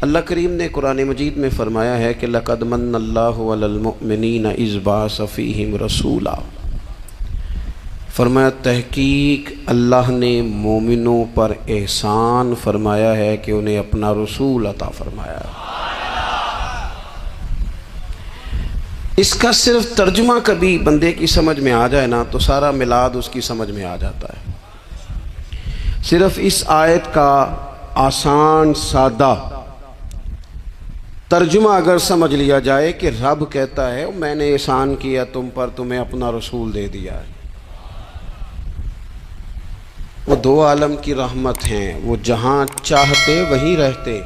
اللہ کریم نے قرآن مجید میں فرمایا ہے کہ لَقَدْ مَنَّ اللَّهُ عَلَى الْمُؤْمِنِينَ إِذْ بَعَثَ فِيهِمْ رَسُولًا، فرمایا تحقیق اللہ نے مومنوں پر احسان فرمایا ہے کہ انہیں اپنا رسول عطا فرمایا ہے۔ اس کا صرف ترجمہ کبھی بندے کی سمجھ میں آ جائے نا تو سارا میلاد اس کی سمجھ میں آ جاتا ہے۔ صرف اس آیت کا آسان سادہ ترجمہ اگر سمجھ لیا جائے کہ رب کہتا ہے میں نے احسان کیا تم پر، تمہیں اپنا رسول دے دیا ہے۔ وہ دو عالم کی رحمت ہیں، وہ جہاں چاہتے وہیں رہتے،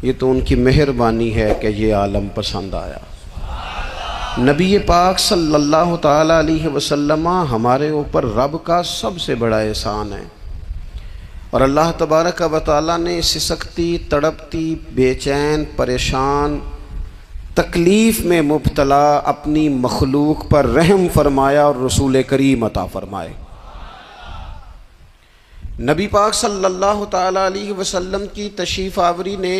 یہ تو ان کی مہربانی ہے کہ یہ عالم پسند آیا۔ نبی پاک صلی اللہ تعالیٰ علیہ وسلم ہمارے اوپر رب کا سب سے بڑا احسان ہے، اور اللہ تبارک و تعالیٰ نے سسکتی، تڑپتی، بے چین، پریشان، تکلیف میں مبتلا اپنی مخلوق پر رحم فرمایا اور رسول کریم عطا فرمائے۔ نبی پاک صلی اللہ تعالیٰ علیہ وسلم کی تشریف آوری نے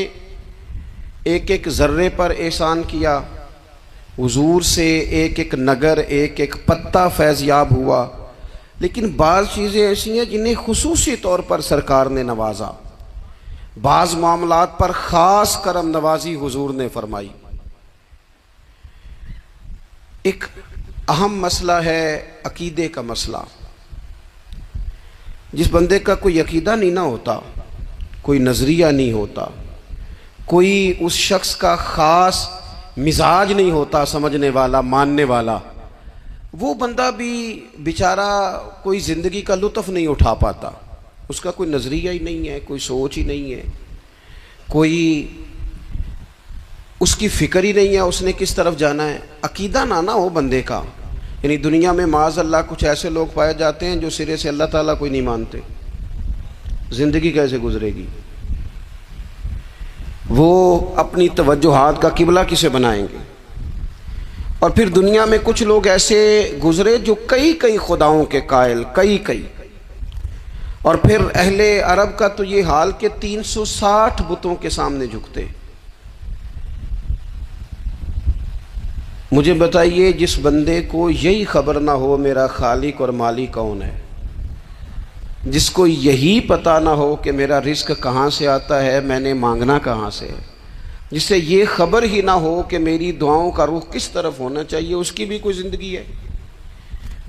ایک ایک ذرے پر احسان کیا، حضور سے ایک ایک نگر، ایک ایک پتہ فیضیاب ہوا، لیکن بعض چیزیں ایسی ہیں جنہیں خصوصی طور پر سرکار نے نوازا، بعض معاملات پر خاص کرم نوازی حضور نے فرمائی۔ ایک اہم مسئلہ ہے عقیدے کا مسئلہ۔ جس بندے کا کوئی عقیدہ نہیں نہ ہوتا، کوئی نظریہ نہیں ہوتا، کوئی اس شخص کا خاص مزاج نہیں ہوتا سمجھنے والا، ماننے والا، وہ بندہ بھی بیچارہ کوئی زندگی کا لطف نہیں اٹھا پاتا۔ اس کا کوئی نظریہ ہی نہیں ہے، کوئی سوچ ہی نہیں ہے، کوئی اس کی فکر ہی نہیں ہے اس نے کس طرف جانا ہے۔ عقیدہ نہ ہو بندے کا، یعنی دنیا میں معاذ اللہ کچھ ایسے لوگ پائے جاتے ہیں جو سرے سے اللہ تعالیٰ کوئی نہیں مانتے، زندگی کیسے گزرے گی؟ وہ اپنی توجہات کا قبلہ کسے بنائیں گے؟ اور پھر دنیا میں کچھ لوگ ایسے گزرے جو کئی خداؤں کے قائل، کئی، اور پھر اہل عرب کا تو یہ حال کہ 360 بتوں کے سامنے جھکتے۔ مجھے بتائیے جس بندے کو یہی خبر نہ ہو میرا خالق اور مالک کون ہے، جس کو یہی پتہ نہ ہو کہ میرا رزق کہاں سے آتا ہے، میں نے مانگنا کہاں سے ہے، جس سے یہ خبر ہی نہ ہو کہ میری دعاؤں کا رخ کس طرف ہونا چاہیے، اس کی بھی کوئی زندگی ہے؟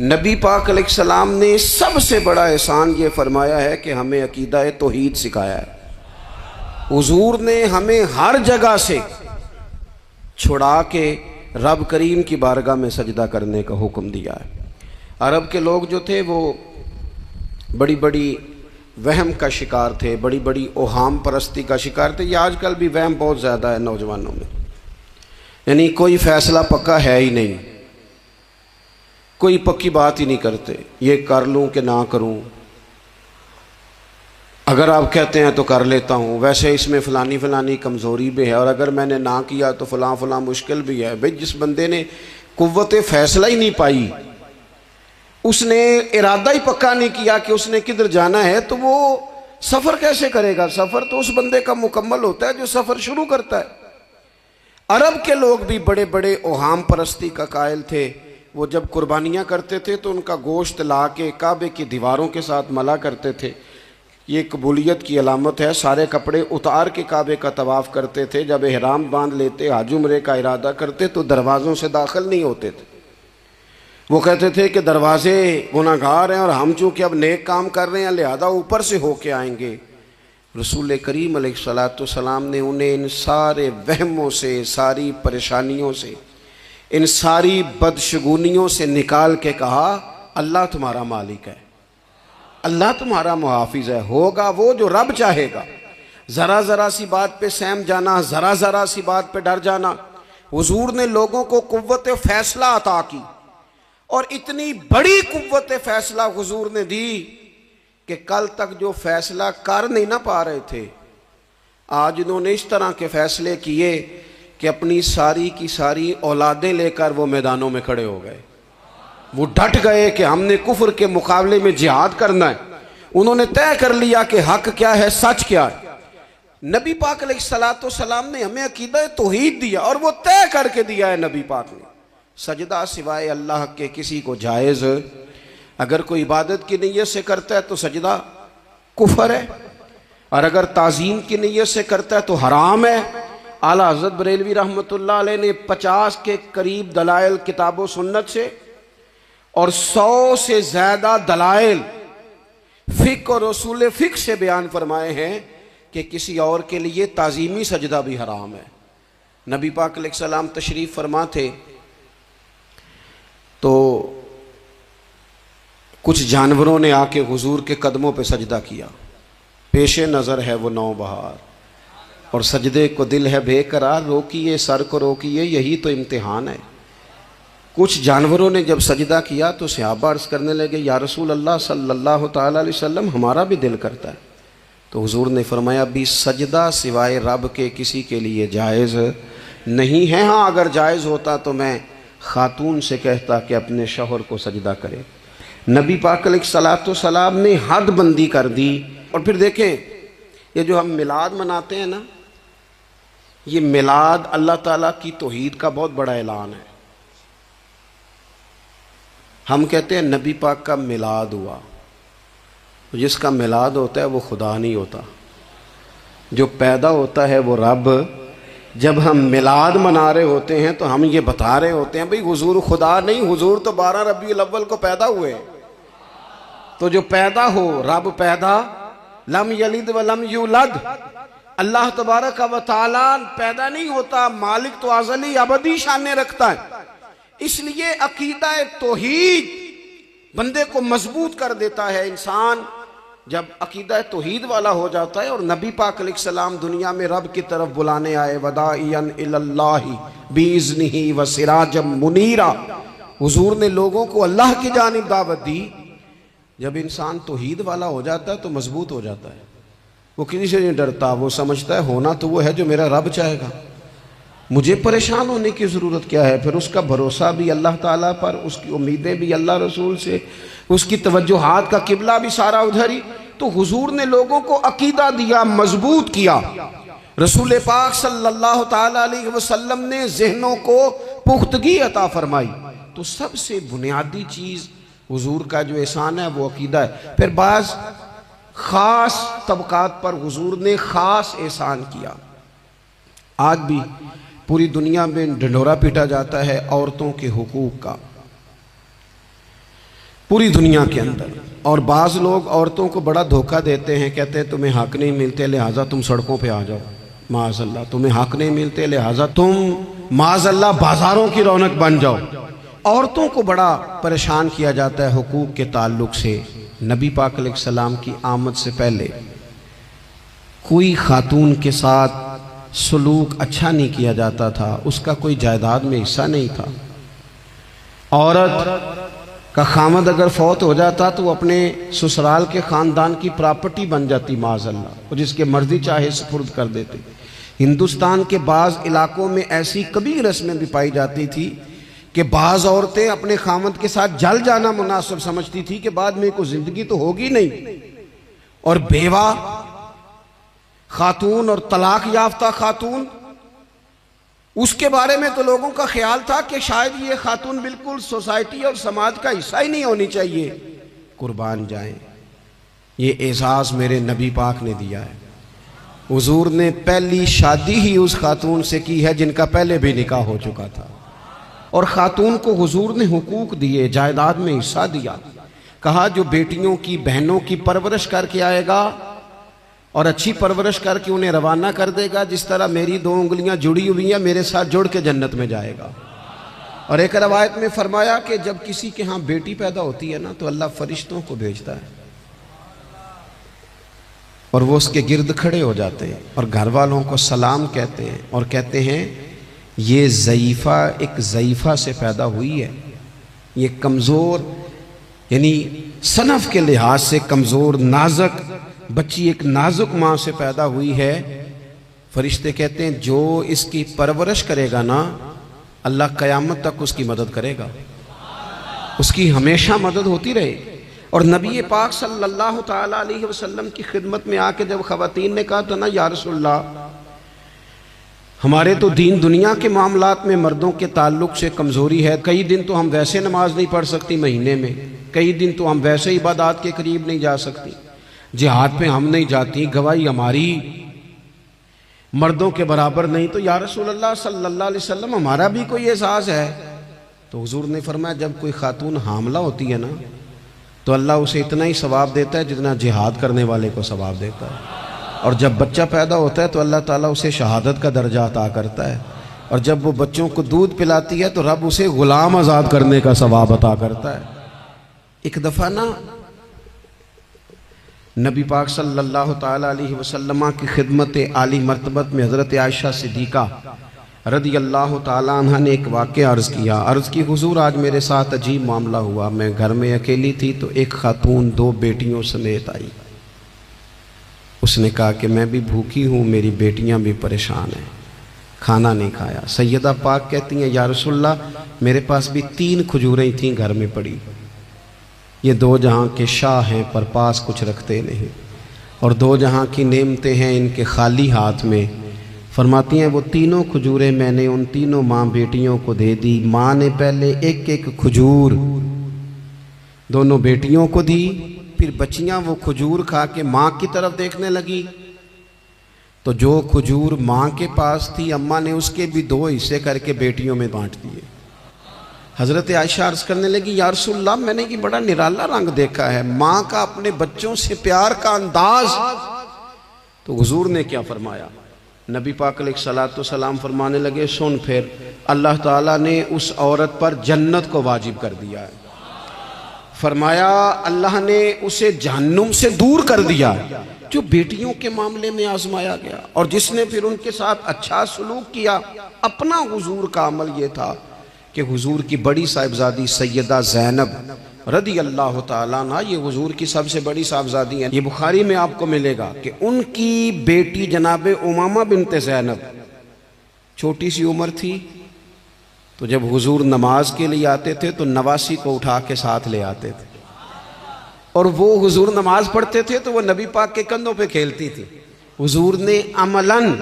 نبی پاک علیہ السلام نے سب سے بڑا احسان یہ فرمایا ہے کہ ہمیں عقیدہ توحید سکھایا ہے۔ حضور نے ہمیں ہر جگہ سے چھڑا کے رب کریم کی بارگاہ میں سجدہ کرنے کا حکم دیا ہے۔ عرب کے لوگ جو تھے وہ بڑی بڑی وہم کا شکار تھے، بڑی بڑی اوہام پرستی کا شکار تھے۔ یہ آج کل بھی وہم بہت زیادہ ہے نوجوانوں میں، یعنی کوئی فیصلہ پکا ہے ہی نہیں، کوئی پکی بات ہی نہیں کرتے، یہ کر لوں کہ نہ کروں، اگر آپ کہتے ہیں تو کر لیتا ہوں، ویسے اس میں فلانی کمزوری بھی ہے، اور اگر میں نے نہ کیا تو فلاں مشکل بھی ہے۔ بھئی جس بندے نے قوت فیصلہ ہی نہیں پائی، اس نے ارادہ ہی پکا نہیں کیا کہ اس نے کدھر جانا ہے، تو وہ سفر کیسے کرے گا؟ سفر تو اس بندے کا مکمل ہوتا ہے جو سفر شروع کرتا ہے۔ عرب کے لوگ بھی بڑے بڑے اوہام پرستی کا قائل تھے۔ وہ جب قربانیاں کرتے تھے تو ان کا گوشت لا کے کعبے کی دیواروں کے ساتھ ملا کرتے تھے، یہ قبولیت کی علامت ہے۔ سارے کپڑے اتار کے کعبے کا طواف کرتے تھے، جب احرام باندھ لیتے، حج عمرے کا ارادہ کرتے تو دروازوں سے داخل نہیں ہوتے تھے۔ وہ کہتے تھے کہ دروازے گناہگار ہیں اور ہم چونکہ اب نیک کام کر رہے ہیں لہذا اوپر سے ہو کے آئیں گے۔ رسول کریم علیہ السلام نے انہیں ان سارے وہموں سے، ساری پریشانیوں سے، ان ساری بدشگونیوں سے نکال کے کہا اللہ تمہارا مالک ہے، اللہ تمہارا محافظ ہے، ہوگا وہ جو رب چاہے گا۔ ذرا سی بات پہ سہم جانا، ذرا سی بات پہ ڈر جانا۔ حضور نے لوگوں کو قوت فیصلہ عطا کی، اور اتنی بڑی قوت فیصلہ حضور نے دی کہ کل تک جو فیصلہ کر نہیں نہ پا رہے تھے، آج انہوں نے اس طرح کے فیصلے کیے کہ اپنی ساری کی ساری اولادیں لے کر وہ میدانوں میں کھڑے ہو گئے۔ وہ ڈٹ گئے کہ ہم نے کفر کے مقابلے میں جہاد کرنا ہے۔ انہوں نے طے کر لیا کہ حق کیا ہے، سچ کیا ہے۔ نبی پاک علیہ الصلوۃ والسلام نے ہمیں عقیدہ توحید دیا اور وہ طے کر کے دیا ہے نبی پاک نے، سجدہ سوائے اللہ کے کسی کو جائز، اگر کوئی عبادت کی نیت سے کرتا ہے تو سجدہ کفر ہے، اور اگر تعظیم کی نیت سے کرتا ہے تو حرام ہے۔ اعلیٰ حضرت بریلوی رحمۃ اللہ علیہ نے 50 کے قریب دلائل کتاب و سنت سے اور 100 سے زیادہ دلائل فقہ اور اصول فقہ سے بیان فرمائے ہیں کہ کسی اور کے لیے تعظیمی سجدہ بھی حرام ہے۔ نبی پاک علیہ السلام تشریف فرما تھے تو کچھ جانوروں نے آ کے حضور کے قدموں پہ سجدہ کیا، پیش نظر ہے وہ نوبہار اور سجدے کو دل ہے بے قرار، روکیے سر کو روکیے یہی تو امتحان ہے۔ کچھ جانوروں نے جب سجدہ کیا تو صحابہ عرض کرنے لگے یا رسول اللہ صلی اللہ تعالیٰ علیہ وسلم ہمارا بھی دل کرتا ہے، تو حضور نے فرمایا بھی سجدہ سوائے رب کے کسی کے لیے جائز نہیں ہے، ہاں اگر جائز ہوتا تو میں خاتون سے کہتا کہ اپنے شوہر کو سجدہ کرے۔ نبی پاک علیہ الصلوۃ والسلام نے حد بندی کر دی۔ اور پھر دیکھیں یہ جو ہم میلاد مناتے ہیں نا، یہ میلاد اللہ تعالیٰ کی توحید کا بہت بڑا اعلان ہے۔ ہم کہتے ہیں نبی پاک کا میلاد ہوا، جس کا میلاد ہوتا ہے وہ خدا نہیں ہوتا، جو پیدا ہوتا ہے وہ رب۔ جب ہم میلاد منا رہے ہوتے ہیں تو ہم یہ بتا رہے ہوتے ہیں بھئی حضور خدا نہیں، حضور تو 12 ربیع الاول کو پیدا ہوئے، تو جو پیدا ہو رب پیدا، لم یلد ولم یولد، اللہ تبارک و تعالی پیدا نہیں ہوتا، مالک تو ازلی ابدی شان رکھتا ہے۔ اس لیے عقیدہ توحید بندے کو مضبوط کر دیتا ہے۔ انسان جب عقیدہ توحید والا ہو جاتا ہے، اور نبی پاک علیہ السلام دنیا میں رب کی طرف بلانے آئے، وداعیا الی اللہ باذنہ وسراجا منیرا، حضور نے لوگوں کو اللہ کی جانب دعوت دی۔ جب انسان توحید والا ہو جاتا ہے تو مضبوط ہو جاتا ہے، وہ کسی سے نہیں ڈرتا، وہ سمجھتا ہے ہونا تو وہ ہے جو میرا رب چاہے گا، مجھے پریشان ہونے کی ضرورت کیا ہے۔ پھر اس کا بھروسہ بھی اللہ تعالیٰ پر، اس کی امیدیں بھی اللہ رسول سے، اس کی توجہات کا قبلہ بھی سارا ادھر ہی۔ تو حضور نے لوگوں کو عقیدہ دیا، مضبوط کیا۔ رسول پاک صلی اللہ تعالیٰ علیہ وسلم نے ذہنوں کو پختگی عطا فرمائی۔ تو سب سے بنیادی چیز حضور کا جو احسان ہے وہ عقیدہ ہے۔ پھر بعض خاص طبقات پر حضور نے خاص احسان کیا۔ آج بھی پوری دنیا میں ڈنڈورا پیٹا جاتا ہے عورتوں کے حقوق کا، پوری دنیا کے اندر، اور بعض لوگ عورتوں کو بڑا دھوکہ دیتے ہیں، کہتے ہیں تمہیں حق نہیں ملتے لہٰذا تم سڑکوں پہ آ جاؤ، معاذ اللہ، تمہیں حق نہیں ملتے لہٰذا تم معاذ اللہ بازاروں کی رونق بن جاؤ۔ عورتوں کو بڑا پریشان کیا جاتا ہے حقوق کے تعلق سے۔ نبی پاک علیہ السلام کی آمد سے پہلے کوئی خاتون کے ساتھ سلوک اچھا نہیں کیا جاتا تھا، اس کا کوئی جائیداد میں حصہ نہیں تھا۔ عورت کا خامد اگر فوت ہو جاتا تو وہ اپنے سسرال کے خاندان کی پراپرٹی بن جاتی معاذ اللہ، اور جس کے مرضی چاہے سپرد کر دیتے۔ ہندوستان کے بعض علاقوں میں ایسی کبھی رسمیں بھی پائی جاتی تھی کہ بعض عورتیں اپنے خامد کے ساتھ جل جانا مناسب سمجھتی تھی کہ بعد میں کوئی زندگی تو ہوگی نہیں، اور بیوہ خاتون اور طلاق یافتہ خاتون، اس کے بارے میں تو لوگوں کا خیال تھا کہ شاید یہ خاتون بالکل سوسائٹی اور سماج کا حصہ ہی نہیں ہونی چاہیے۔ قربان جائیں، یہ اعزاز میرے نبی پاک نے دیا ہے۔ حضور نے پہلی شادی ہی اس خاتون سے کی ہے جن کا پہلے بھی نکاح ہو چکا تھا، اور خاتون کو حضور نے حقوق دیے، جائیداد میں حصہ دیا۔ کہا جو بیٹیوں کی بہنوں کی پرورش کر کے آئے گا اور اچھی پرورش کر کے انہیں روانہ کر دے گا، جس طرح میری 2 انگلیاں جڑی ہوئی ہیں میرے ساتھ جڑ کے جنت میں جائے گا۔ اور ایک روایت میں فرمایا کہ جب کسی کے ہاں بیٹی پیدا ہوتی ہے نا تو اللہ فرشتوں کو بھیجتا ہے، اور وہ اس کے گرد کھڑے ہو جاتے ہیں اور گھر والوں کو سلام کہتے ہیں، اور کہتے ہیں یہ ضعیفہ ایک ضعیفہ سے پیدا ہوئی ہے، یہ کمزور یعنی صنف کے لحاظ سے کمزور نازک بچی ایک نازک ماں سے پیدا ہوئی ہے۔ فرشتے کہتے ہیں جو اس کی پرورش کرے گا نا اللہ قیامت تک اس کی مدد کرے گا، اس کی ہمیشہ مدد ہوتی رہے۔ اور نبی پاک صلی اللہ تعالیٰ علیہ وسلم کی خدمت میں آ کے جب خواتین نے کہا تو نا یا رسول اللہ ہمارے تو دین دنیا کے معاملات میں مردوں کے تعلق سے کمزوری ہے، کئی دن تو ہم ویسے نماز نہیں پڑھ سکتی مہینے میں، کئی دن تو ہم ویسے عبادات کے قریب نہیں جا سکتی، جہاد پہ ہم نہیں جاتی، گواہی ہماری مردوں کے برابر نہیں، تو یا رسول اللہ صلی اللہ علیہ وسلم ہمارا بھی کوئی احساس ہے؟ تو حضور نے فرمایا جب کوئی خاتون حاملہ ہوتی ہے نا تو اللہ اسے اتنا ہی ثواب دیتا ہے جتنا جہاد کرنے والے کو ثواب دیتا ہے، اور جب بچہ پیدا ہوتا ہے تو اللہ تعالیٰ اسے شہادت کا درجہ عطا کرتا ہے، اور جب وہ بچوں کو دودھ پلاتی ہے تو رب اسے غلام آزاد کرنے کا ثواب عطا کرتا ہے۔ ایک دفعہ نا نبی پاک صلی اللہ تعالیٰ علیہ وسلم کی خدمت عالی مرتبت میں حضرت عائشہ صدیقہ رضی اللہ تعالیٰ عنہ نے ایک واقعہ عرض کیا، عرض کی حضور آج میرے ساتھ عجیب معاملہ ہوا، میں گھر میں اکیلی تھی تو ایک خاتون 2 بیٹیوں سمیت آئی، اس نے کہا کہ میں بھی بھوکی ہوں، میری بیٹیاں بھی پریشان ہیں، کھانا نہیں کھایا۔ سیدہ پاک کہتی ہیں یا رسول اللہ میرے پاس بھی 3 کھجوریں تھیں گھر میں پڑی، یہ 2 جہاں کے شاہ ہیں پر پاس کچھ رکھتے نہیں، اور 2 جہاں کی نعمتیں ہیں ان کے خالی ہاتھ میں۔ فرماتی ہیں وہ 3 کھجوریں میں نے ان 3 ماں بیٹیوں کو دے دی، ماں نے پہلے ایک کھجور دونوں بیٹیوں کو دی، پھر بچیاں وہ کھجور کھا کے ماں کی طرف دیکھنے لگی تو جو کھجور ماں کے پاس تھی اماں نے اس کے بھی 2 حصے کر کے بیٹیوں میں بانٹ دیے۔ حضرت عائشہ عرض کرنے لگی یا رسول اللہ میں نے یہ بڑا نرالا رنگ دیکھا ہے، ماں کا اپنے بچوں سے پیار کا انداز۔ تو حضور نے کیا فرمایا؟ نبی پاک علیہ الصلوۃ والسلام فرمانے لگے سن پھر اللہ تعالیٰ نے اس عورت پر جنت کو واجب کر دیا ہے، فرمایا اللہ نے اسے جہنم سے دور کر دیا جو بیٹیوں کے معاملے میں آزمایا گیا، اور جس نے پھر ان کے ساتھ اچھا سلوک کیا۔ اپنا حضور کا عمل یہ تھا کہ حضور کی بڑی صاحبزادی سیدہ زینب رضی اللہ تعالیٰ عنہ، یہ حضور کی سب سے بڑی صاحبزادی ہیں، یہ بخاری میں آپ کو ملے گا کہ ان کی بیٹی جناب امامہ بنت زینب چھوٹی سی عمر تھی، تو جب حضور نماز کے لیے آتے تھے تو نواسی کو اٹھا کے ساتھ لے آتے تھے، اور وہ حضور نماز پڑھتے تھے تو وہ نبی پاک کے کندھوں پہ کھیلتی تھی۔ حضور نے عملاً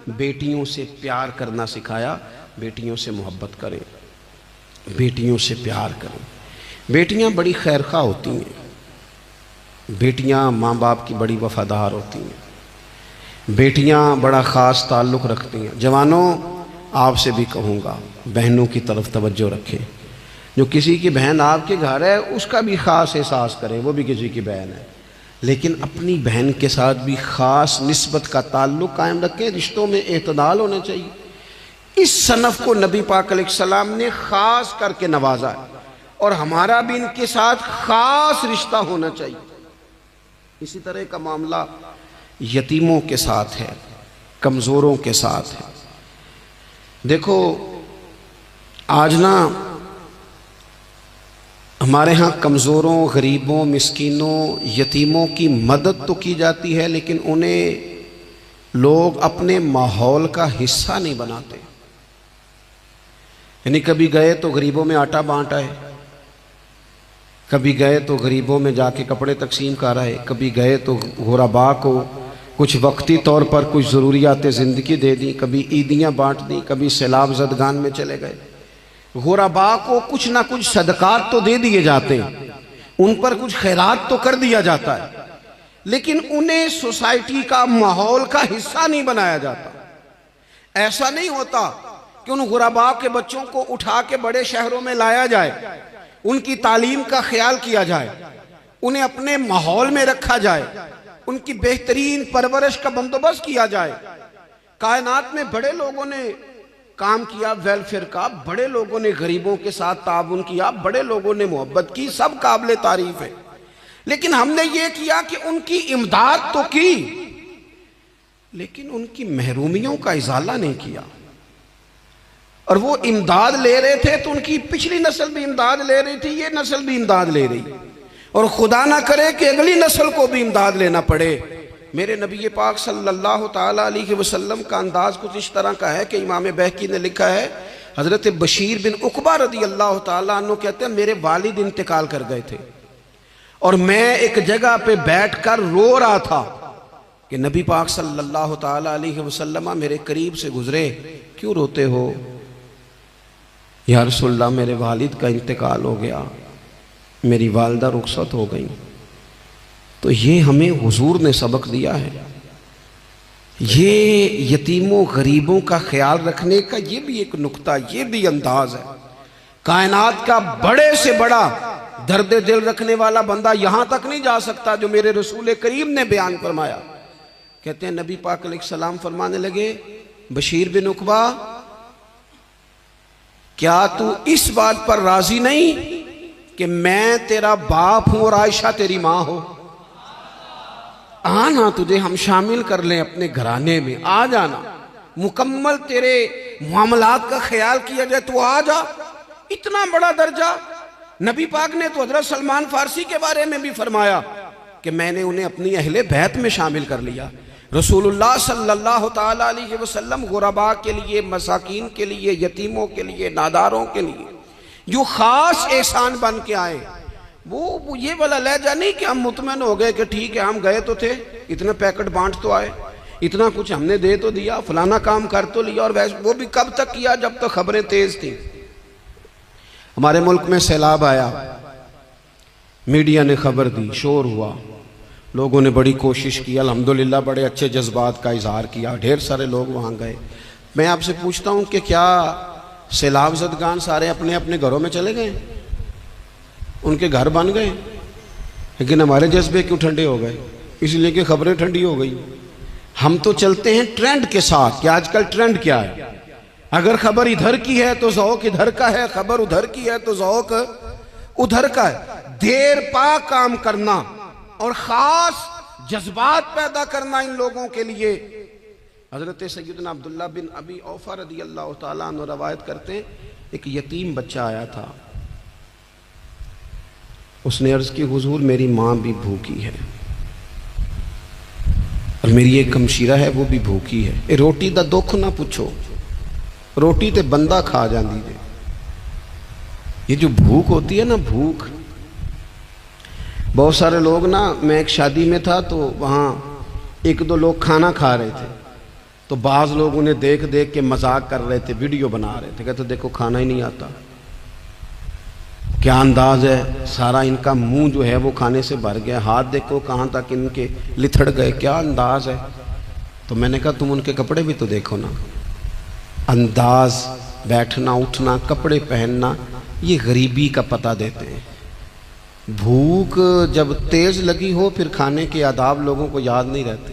بیٹیوں سے پیار کرنا سکھایا، بیٹیوں سے محبت کریں، بیٹیوں سے پیار کریں۔ بیٹیاں بڑی خیرخواہ ہوتی ہیں، بیٹیاں ماں باپ کی بڑی وفادار ہوتی ہیں، بیٹیاں بڑا خاص تعلق رکھتی ہیں۔ جوانوں آپ سے بھی کہوں گا بہنوں کی طرف توجہ رکھیں، جو کسی کی بہن آپ کے گھر ہے اس کا بھی خاص احساس کریں، وہ بھی کسی کی بہن ہے، لیکن اپنی بہن کے ساتھ بھی خاص نسبت کا تعلق قائم رکھیں، رشتوں میں اعتدال ہونا چاہیے۔ اس صنف کو نبی پاک علیہ السلام نے خاص کر کے نوازا ہے، اور ہمارا بھی ان کے ساتھ خاص رشتہ ہونا چاہیے۔ اسی طرح کا معاملہ یتیموں کے ساتھ ہے، کمزوروں کے ساتھ ہے۔ دیکھو آج نا ہمارے ہاں کمزوروں، غریبوں، مسکینوں، یتیموں کی مدد تو کی جاتی ہے، لیکن انہیں لوگ اپنے ماحول کا حصہ نہیں بناتے۔ یعنی کبھی گئے تو غریبوں میں آٹا بانٹ آئے، کبھی گئے تو غریبوں میں جا کے کپڑے تقسیم کر آئے، کبھی گئے تو غرباء کو کچھ وقتی طور پر کچھ ضروریات زندگی دے دی، کبھی عیدیاں بانٹ دی، کبھی سیلاب زدگان میں چلے گئے۔ غرباء کو کچھ نہ کچھ صدقات تو دے دیے جاتے ہیں، ان پر کچھ خیرات تو کر دیا جاتا ہے، لیکن انہیں سوسائٹی کا ماحول کا حصہ نہیں بنایا جاتا۔ ایسا نہیں ہوتا کہ ان غرباء کے بچوں کو اٹھا کے بڑے شہروں میں لایا جائے، ان کی تعلیم کا خیال کیا جائے، انہیں اپنے ماحول میں رکھا جائے، ان کی بہترین پرورش کا بندوبست کیا جائے۔ کائنات میں بڑے لوگوں نے کام کیا ویلفیئر کا، بڑے لوگوں نے غریبوں کے ساتھ تعاون کیا، بڑے لوگوں نے محبت کی، سب قابل تعریف ہے، لیکن ہم نے یہ کیا کہ ان کی امداد تو کی، لیکن ان کی محرومیوں کا ازالہ نہیں کیا۔ اور وہ امداد لے رہے تھے تو ان کی پچھلی نسل بھی امداد لے رہی تھی، یہ نسل بھی امداد لے رہی، اور خدا نہ کرے کہ اگلی نسل کو بھی امداد لینا پڑے۔ میرے نبی پاک صلی اللہ تعالیٰ علیہ وسلم کا انداز کچھ اس طرح کا ہے کہ امام بہقی نے لکھا ہے، حضرت بشیر بن عقبہ رضی اللہ تعالیٰ عنہ کہتے ہیں میرے والد انتقال کر گئے تھے، اور میں ایک جگہ پہ بیٹھ کر رو رہا تھا کہ نبی پاک صلی اللہ تعالی علیہ وسلم میرے قریب سے گزرے، کیوں روتے ہو؟ یا رسول اللہ میرے والد کا انتقال ہو گیا، میری والدہ رخصت ہو گئی۔ تو یہ ہمیں حضور نے سبق دیا ہے، یہ یتیموں غریبوں کا خیال رکھنے کا یہ بھی ایک نقطہ، یہ بھی انداز ہے۔ کائنات کا بڑے سے بڑا درد دل رکھنے والا بندہ یہاں تک نہیں جا سکتا جو میرے رسول کریم نے بیان فرمایا۔ کہتے ہیں نبی پاک علیہ السلام فرمانے لگے، بشیر بن عقبہ کیا تو اس بات پر راضی نہیں کہ میں تیرا باپ ہوں اور عائشہ تیری ماں ہو؟ آنا تجھے ہم شامل کر لیں اپنے گھرانے میں، آ جانا، مکمل تیرے معاملات کا خیال کیا جائے، تو آ جا۔ اتنا بڑا درجہ۔ نبی پاک نے تو حضرت سلمان فارسی کے بارے میں بھی فرمایا کہ میں نے انہیں اپنی اہل بیت میں شامل کر لیا۔ رسول اللہ صلی اللہ تعالی علیہ وسلم غرباء کے لیے، مساکین کے لیے، یتیموں کے لیے، ناداروں کے لیے جو خاص احسان بن کے آئے، وہ یہ والا لہجہ نہیں کہ ہم مطمئن ہو گئے کہ ٹھیک ہے ہم گئے تو تھے، اتنا پیکٹ بانٹ تو آئے، اتنا کچھ ہم نے دے تو دیا، فلانا کام کر تو لیا، اور وہ بھی کب تک کیا؟ جب تک خبریں تیز تھیں۔ ہمارے ملک میں سیلاب آیا، میڈیا نے خبر دی، شور ہوا، لوگوں نے بڑی کوشش کی، الحمدللہ بڑے اچھے جذبات کا اظہار کیا، ڈھیر سارے لوگ وہاں گئے۔ میں آپ سے پوچھتا ہوں کہ کیا سیلاب زدگان سارے اپنے اپنے گھروں میں چلے گئے؟ ان کے گھر بن گئے؟ لیکن ہمارے جذبے کیوں ٹھنڈے ہو گئے؟ اس لیے کہ خبریں ٹھنڈی ہو گئی۔ ہم تو چلتے ہیں ٹرینڈ کے ساتھ کہ آج کل ٹرینڈ کیا ہے، اگر خبر ادھر کی ہے تو ذوق ادھر کا ہے، خبر ادھر کی ہے تو ذوق ادھر کا ہے۔ دیر پا کام کرنا اور خاص جذبات پیدا کرنا ان لوگوں کے لیے۔ حضرت سیدنا عبداللہ بن ابی اوفا رضی اللہ تعالیٰ عنہ روایت کرتے ہیں، ایک یتیم بچہ آیا تھا، اس نے عرض کی حضور میری ماں بھی بھوکی ہے اور میری ایک ہمشیرہ ہے وہ بھی بھوکی ہے، روٹی دا دکھ نہ پوچھو، روٹی تے بندہ کھا جاندی دے۔ یہ جو بھوک ہوتی ہے نا، بھوک، بہت سارے لوگ نا، میں ایک شادی میں تھا تو وہاں ایک دو لوگ کھانا کھا رہے تھے، تو بعض لوگ انہیں دیکھ دیکھ کے مذاق کر رہے تھے، ویڈیو بنا رہے تھے، کہتے دیکھو کھانا ہی نہیں آتا، کیا انداز ہے، سارا ان کا منہ جو ہے وہ کھانے سے بھر گیا، ہاتھ دیکھو کہاں تک ان کے لتھڑ گئے، کیا انداز ہے۔ تو میں نے کہا تم ان کے کپڑے بھی تو دیکھو نا، انداز، بیٹھنا اٹھنا، کپڑے پہننا، یہ غریبی کا پتہ دیتے ہیں۔ بھوک جب تیز لگی ہو پھر کھانے کے آداب لوگوں کو یاد نہیں رہتے۔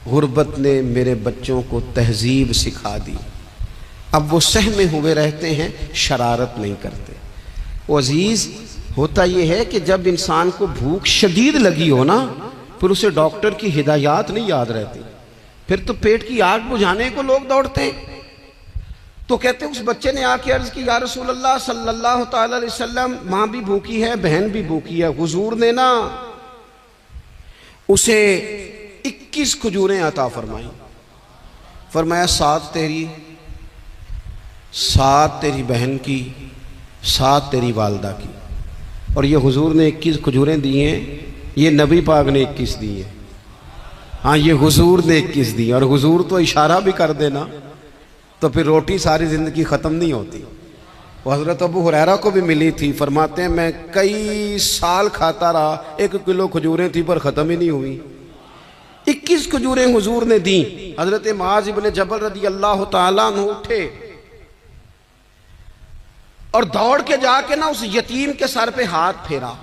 غربت نے میرے بچوں کو تہذیب سکھا دی، اب وہ سہمے ہوئے رہتے ہیں، شرارت نہیں کرتے۔ وہ عزیز، ہوتا یہ ہے کہ جب انسان کو بھوک شدید لگی ہو نا، پھر اسے ڈاکٹر کی ہدایات نہیں یاد رہتی، پھر تو پیٹ کی آگ بجھانے کو لوگ دوڑتے ہیں۔ تو کہتے اس بچے نے آ کے عرض کی، یا رسول اللہ صلی اللہ تعالی علیہ وسلم ماں بھی بھوکی ہے، بہن بھی بھوکی ہے۔ حضور نے نا اسے 21 کھجوریں عطا فرمائیں، فرمایا 7 تیری، 7 تیری بہن کی، 7 تیری والدہ کی۔ اور یہ حضور نے 21 کھجوریں دی ہیں، یہ نبی پاک نے 21 دی ہیں، ہاں یہ حضور نے 21 دی، اور حضور تو اشارہ بھی کر دینا تو پھر روٹی ساری زندگی ختم نہیں ہوتی۔ وہ حضرت ابو ہریرہ کو بھی ملی تھی، فرماتے ہیں میں کئی سال کھاتا رہا، 1 کلو کھجوریں تھی پر ختم ہی نہیں ہوئی۔ 21 کھجوریں حضور نے دیں۔ حضرت معاذ بن جبل رضی اللہ تعالیٰ عنہ اٹھے اور دوڑ کے جا کے نا اس یتیم کے سر پہ ہاتھ پھیرا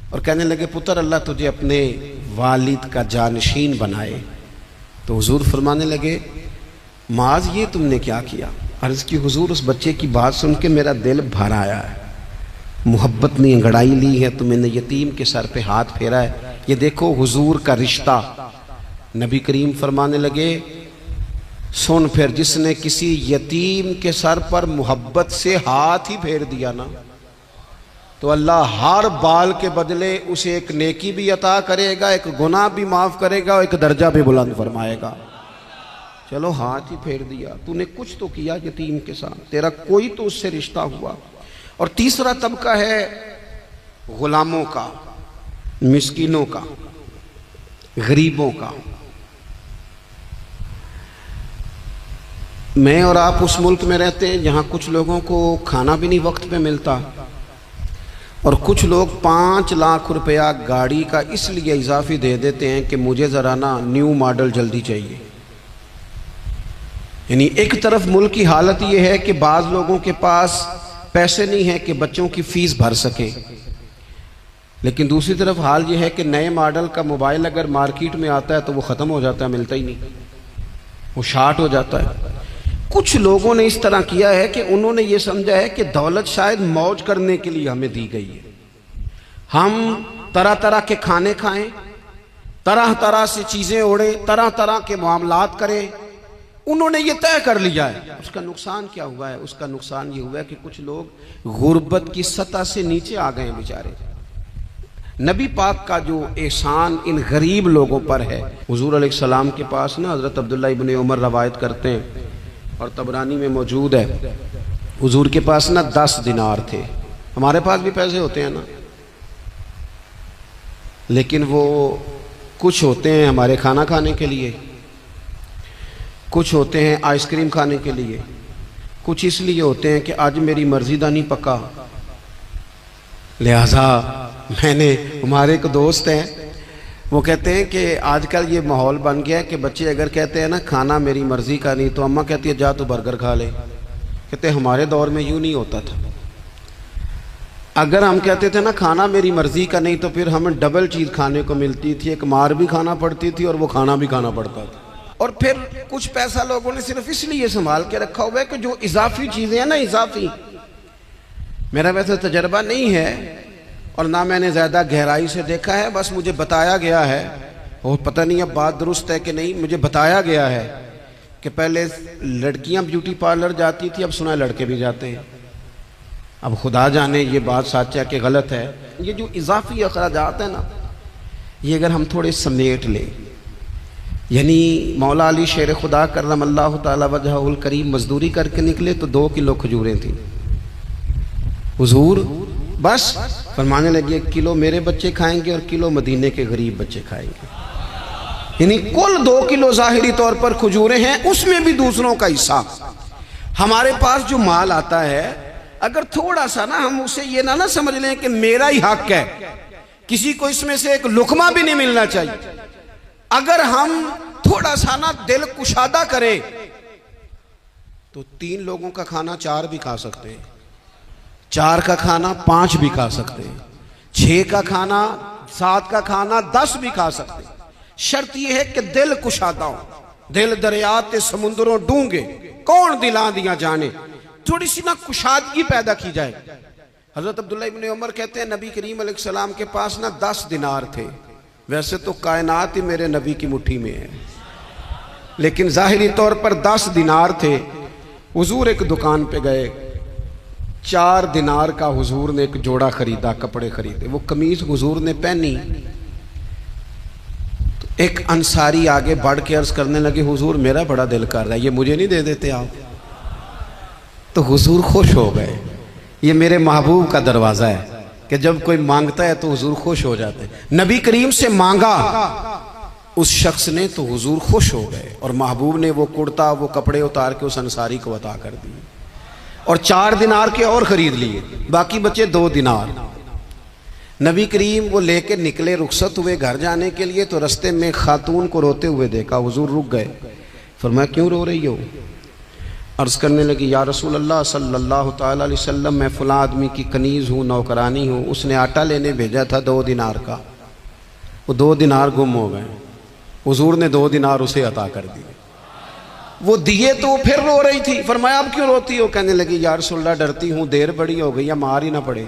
اور کہنے لگے پتر اللہ تجھے اپنے والد کا جانشین بنائے۔ تو حضور فرمانے لگے معاذ یہ تم نے کیا کیا؟ عرض کی حضور اس بچے کی بات سن کے میرا دل بھر آیا ہے، محبت نے انگڑائی لی ہے تو میں نے یتیم کے سر پہ ہاتھ پھیرا ہے۔ یہ دیکھو حضور کا رشتہ۔ نبی کریم فرمانے لگے سن پھر، جس نے کسی یتیم کے سر پر محبت سے ہاتھ ہی پھیر دیا نا، تو اللہ ہر بال کے بدلے اسے ایک نیکی بھی عطا کرے گا، ایک گناہ بھی معاف کرے گا، اور ایک درجہ بھی بلند فرمائے گا۔ چلو ہاتھ ہی پھیر دیا، تو نے کچھ تو کیا یتیم کے ساتھ، تیرا کوئی تو اس سے رشتہ ہوا۔ اور تیسرا طبقہ ہے غلاموں کا، مسکینوں کا، غریبوں کا۔ میں اور آپ اس ملک میں رہتے ہیں جہاں کچھ لوگوں کو کھانا بھی نہیں وقت پہ ملتا، اور کچھ لوگ 5 لاکھ روپیہ گاڑی کا اس لیے اضافی دے دیتے ہیں کہ مجھے ذرا نا نیو ماڈل جلدی چاہیے۔ یعنی ایک طرف ملک کی حالت یہ ہے کہ بعض لوگوں کے پاس پیسے نہیں ہیں کہ بچوں کی فیس بھر سکیں، لیکن دوسری طرف حال یہ ہے کہ نئے ماڈل کا موبائل اگر مارکیٹ میں آتا ہے تو وہ ختم ہو جاتا ہے، ملتا ہی نہیں، وہ شارٹ ہو جاتا ہے۔ کچھ لوگوں نے اس طرح کیا ہے کہ انہوں نے یہ سمجھا ہے کہ دولت شاید موج کرنے کے لیے ہمیں دی گئی ہے، ہم طرح طرح کے کھانے کھائیں، طرح طرح سے چیزیں اوڑیں، طرح طرح کے معاملات کریں، انہوں نے یہ طے کر لیا ہے۔ اس کا نقصان کیا ہوا ہے؟ اس کا نقصان یہ ہوا ہے کہ کچھ لوگ غربت کی سطح سے نیچے آ گئے ہیں بیچارے۔ نبی پاک کا جو احسان ان غریب لوگوں پر ہے، حضور علیہ السلام کے پاس نا حضرت عبداللہ ابن عمر روایت کرتے ہیں اور طبرانی میں موجود ہے، حضور کے پاس نا 10 دینار تھے۔ ہمارے پاس بھی پیسے ہوتے ہیں نا، لیکن وہ کچھ ہوتے ہیں ہمارے کھانا کھانے کے لیے، کچھ ہوتے ہیں آئس کریم کھانے کے لیے، کچھ اس لیے ہوتے ہیں کہ آج میری مرضی دا نہیں پکا، لہذا میں نے، ہمارے ایک دوست ہیں وہ کہتے ہیں کہ آج کل یہ ماحول بن گیا ہے کہ بچے اگر کہتے ہیں نا کھانا میری مرضی کا نہیں تو اماں کہتی ہے جا تو برگر کھا لے۔ کہتے ہیں ہمارے دور میں یوں نہیں ہوتا تھا، اگر ہم کہتے تھے نا کھانا میری مرضی کا نہیں تو پھر ہمیں ڈبل چیز کھانے کو ملتی تھی، ایک مار بھی کھانا پڑتی تھی اور وہ کھانا بھی کھانا پڑتا تھا۔ اور پھر کچھ پیسہ لوگوں نے صرف اس لیے سنبھال کے رکھا ہوا ہے کہ جو اضافی چیزیں ہیں نا، اضافی، میرا ویسے تجربہ نہیں ہے اور نہ میں نے زیادہ گہرائی سے دیکھا ہے، بس مجھے بتایا گیا ہے، اور پتہ نہیں اب بات درست ہے کہ نہیں، مجھے بتایا گیا ہے کہ پہلے لڑکیاں بیوٹی پارلر جاتی تھی، اب سنا ہے لڑکے بھی جاتے ہیں۔ اب خدا جانے یہ بات سچ ہے کہ غلط ہے۔ یہ جو اضافی اخراجات ہیں نا، یہ اگر ہم تھوڑے سمیٹ لیں، یعنی مولا علی شیر خدا کرم اللہ تعالی وجہہ الکریم مزدوری کر کے نکلے تو 2 کلو کھجوریں تھیں، حضور بس فرمانے لگے 1 کلو میرے بچے کھائیں گے اور کلو مدینے کے غریب بچے کھائیں گے، یعنی کل 2 کلو ظاہری طور پر کھجوریں ہیں، اس میں بھی دوسروں کا حصہ۔ ہمارے پاس جو مال آتا ہے اگر تھوڑا سا نا ہم اسے یہ نہ سمجھ لیں کہ میرا ہی حق ہے، کسی کو اس میں سے ایک لقمہ بھی نہیں ملنا چاہیے، اگر ہم تھوڑا سا نا دل کشادہ کریں تو 3 لوگوں کا کھانا 4 بھی کھا سکتے ہیں، 4 کا کھانا 5 بھی کھا سکتے ہیں، 6 کا کھانا 7 کا کھانا 10 بھی کھا سکتے ہیں۔ شرط یہ ہے کہ دل کشادہ ہو، دل دریات سمندروں ڈونگے کون دلان دیا جانے، تھوڑی سی نا کشادگی پیدا کی جائے۔ حضرت عبداللہ ابن عمر کہتے ہیں نبی کریم علیہ السلام کے پاس نا 10 دینار تھے، ویسے تو کائنات ہی میرے نبی کی مٹھی میں ہے، لیکن ظاہری طور پر 10 دینار تھے۔ حضور ایک دکان پہ گئے، 4 دینار کا حضور نے ایک جوڑا خریدا، کپڑے خریدے، وہ قمیض حضور نے پہنی تو ایک انصاری آگے بڑھ کے عرض کرنے لگے حضور میرا بڑا دل کر رہا ہے، یہ مجھے نہیں دے دیتے آپ؟ تو حضور خوش ہو گئے، یہ میرے محبوب کا دروازہ ہے کہ جب کوئی مانگتا ہے تو حضور خوش ہو جاتے ہیں۔ نبی کریم سے مانگا اس شخص نے تو حضور خوش ہو گئے، اور محبوب نے وہ کرتا وہ کپڑے اتار کے اس انصاری کو عطا کر دی، اور 4 دینار کے اور خرید لیے، باقی بچے 2 دینار۔ نبی کریم وہ لے کے نکلے، رخصت ہوئے گھر جانے کے لیے، تو رستے میں خاتون کو روتے ہوئے دیکھا، حضور رک گئے، فرمایا کیوں رو رہی ہو؟ عرض کرنے لگی یا رسول اللہ صلی اللہ تعالی علیہ وسلم میں فلاں آدمی کی کنیز ہوں، نوکرانی ہوں، اس نے آٹا لینے بھیجا تھا 2 دینار کا، وہ 2 دینار گم ہو گئے، حضور نے 2 دینار اسے عطا کر دیے، وہ دیے تو پھر رو رہی تھی، فرمایا اب کیوں روتی ہو؟ کہنے لگی یا رسول اللہ ڈرتی ہوں دیر بڑی ہو گئی یا مار ہی نہ پڑے۔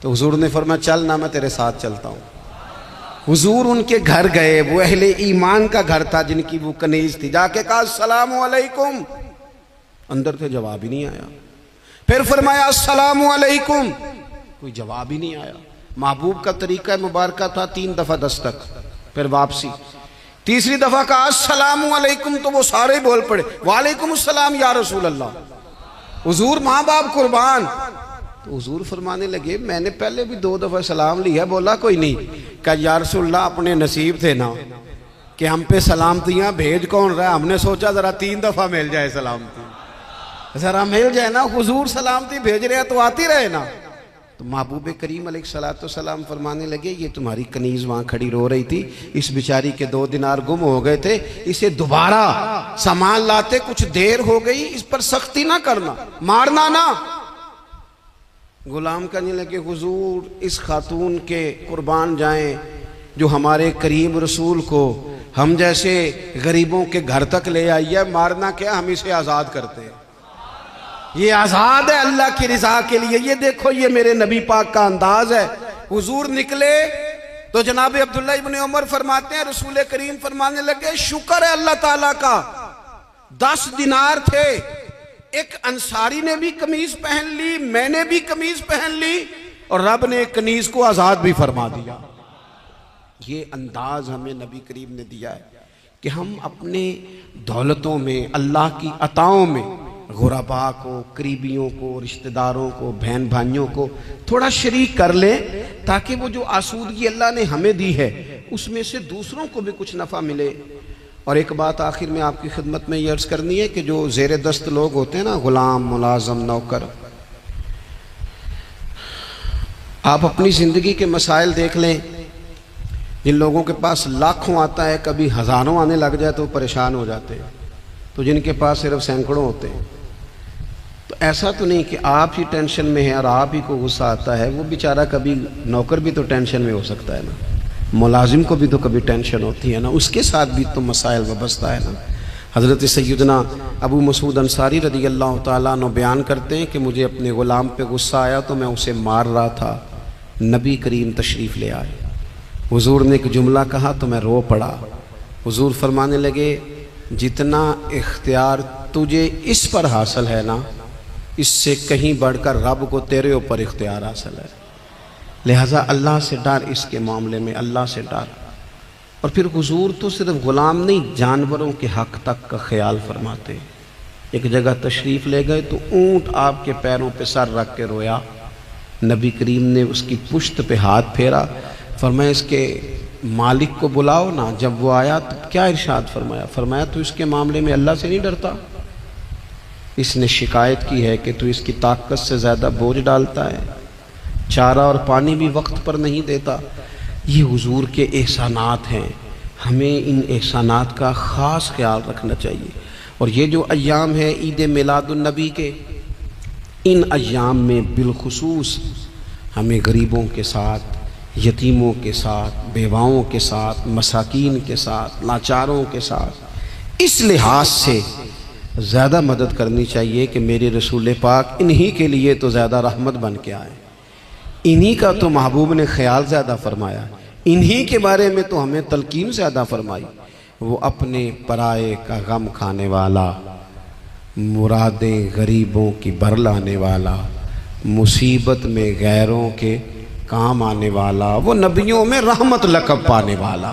تو حضور نے فرمایا چل نہ میں تیرے ساتھ چلتا ہوں۔ حضور ان کے گھر گئے، وہ اہل ایمان کا گھر تھا جن کی وہ کنیز تھی، جا کے کہا السلام علیکم، اندر سے جواب ہی نہیں آیا، پھر فرمایا السلام علیکم، کوئی جواب ہی نہیں آیا۔ محبوب کا طریقہ مبارکہ تھا 3 دفعہ دستک، پھر واپسی، تیسری دفعہ کہا السلام علیکم تو وہ سارے بول پڑے وعلیکم السلام یا رسول اللہ۔ حضور ماں باپ قربان، تو حضور فرمانے لگے میں نے پہلے بھی 2 دفعہ سلام لیا, بولا کوئی نہیں. کہ یا رسول اللہ اپنے نصیب تھے نا کہ ہم پہ سلامتیاں بھیج کون رہا ہے, ہم نے سوچا ذرا 3 دفعہ مل جائے سلامتی, ذرا مل جائے نا. حضور سلامتی بھیج رہے ہیں تو آتی رہے نا. تو محبوب کریم علیہ السلام فرمانے لگے یہ تمہاری کنیز وہاں کھڑی رو رہی تھی, اس بیچاری کے 2 دینار گم ہو گئے تھے, اسے دوبارہ سامان لاتے کچھ دیر ہو گئی, اس پر سختی نہ کرنا, مارنا نہ. غلام کہنے لگے حضور اس خاتون کے قربان جائیں جو ہمارے کریم رسول کو ہم جیسے غریبوں کے گھر تک لے آئی ہے, مارنا کیا, ہم اسے آزاد کرتے ہیں, یہ آزاد ہے اللہ کی رضا کے لیے. یہ دیکھو یہ میرے نبی پاک کا انداز ہے. حضور نکلے تو جناب عبداللہ ابن عمر فرماتے ہیں رسول کریم فرمانے لگے شکر ہے اللہ تعالیٰ کا, 10 دینار تھے, ایک انصاری نے بھی قمیض پہن لی, میں نے بھی قمیض پہن لی, اور رب نے ایک کنیز کو آزاد بھی فرما دیا. یہ انداز ہمیں نبی کریم نے دیا ہے کہ ہم اپنے دولتوں میں, اللہ کی عطاؤں میں غرباء کو, قریبیوں کو, رشتہ داروں کو, بہن بھائیوں کو تھوڑا شریک کر لیں, تاکہ وہ جو آسودگی اللہ نے ہمیں دی ہے اس میں سے دوسروں کو بھی کچھ نفع ملے. اور ایک بات آخر میں آپ کی خدمت میں یہ عرض کرنی ہے کہ جو زیر دست لوگ ہوتے ہیں نا, غلام, ملازم, نوکر, آپ اپنی زندگی کے مسائل دیکھ لیں. جن لوگوں کے پاس لاکھوں آتا ہے, کبھی ہزاروں آنے لگ جائے تو پریشان ہو جاتے ہیں, تو جن کے پاس صرف سینکڑوں ہوتے ہیں. تو ایسا تو نہیں کہ آپ ہی ٹینشن میں ہیں اور آپ ہی کو غصہ آتا ہے, وہ بیچارہ کبھی نوکر بھی تو ٹینشن میں ہو سکتا ہے نا, ملازم کو بھی تو کبھی ٹینشن ہوتی ہے نا, اس کے ساتھ بھی تو مسائل وابستہ ہے نا. حضرت سیدنا ابو مسعود انصاری رضی اللہ تعالیٰ عنہ بیان کرتے ہیں کہ مجھے اپنے غلام پہ غصہ آیا تو میں اسے مار رہا تھا, نبی کریم تشریف لے آئے, حضور نے ایک جملہ کہا تو میں رو پڑا. حضور فرمانے لگے جتنا اختیار تجھے اس پر حاصل ہے نا, اس سے کہیں بڑھ کر رب کو تیرے اوپر اختیار حاصل ہے, لہٰذا اللہ سے ڈر, اس کے معاملے میں اللہ سے ڈر. اور پھر حضور تو صرف غلام نہیں, جانوروں کے حق تک کا خیال فرماتے. ایک جگہ تشریف لے گئے تو اونٹ آپ کے پیروں پہ سر رکھ کے رویا, نبی کریم نے اس کی پشت پہ ہاتھ پھیرا, فرمایا اس کے مالک کو بلاؤ نا. جب وہ آیا تو کیا ارشاد فرمایا, فرمایا تو اس کے معاملے میں اللہ سے نہیں ڈرتا, اس نے شکایت کی ہے کہ تو اس کی طاقت سے زیادہ بوجھ ڈالتا ہے, چارہ اور پانی بھی وقت پر نہیں دیتا. یہ حضور کے احسانات ہیں, ہمیں ان احسانات کا خاص خیال رکھنا چاہیے. اور یہ جو ایام ہے عید میلاد النبی کے, ان ایام میں بالخصوص ہمیں غریبوں کے ساتھ, یتیموں کے ساتھ, بیواؤں کے ساتھ, مساکین کے ساتھ, لاچاروں کے ساتھ اس لحاظ سے زیادہ مدد کرنی چاہیے کہ میرے رسول پاک انہی کے لیے تو زیادہ رحمت بن کے آئے, انہی کا تو محبوب نے خیال زیادہ فرمایا, انہی کے بارے میں تو ہمیں تلقین زیادہ فرمائی. وہ اپنے پرائے کا غم کھانے والا, مرادیں غریبوں کی بھر لانے والا, مصیبت میں غیروں کے کام آنے والا, وہ نبیوں میں رحمت لقب پانے والا.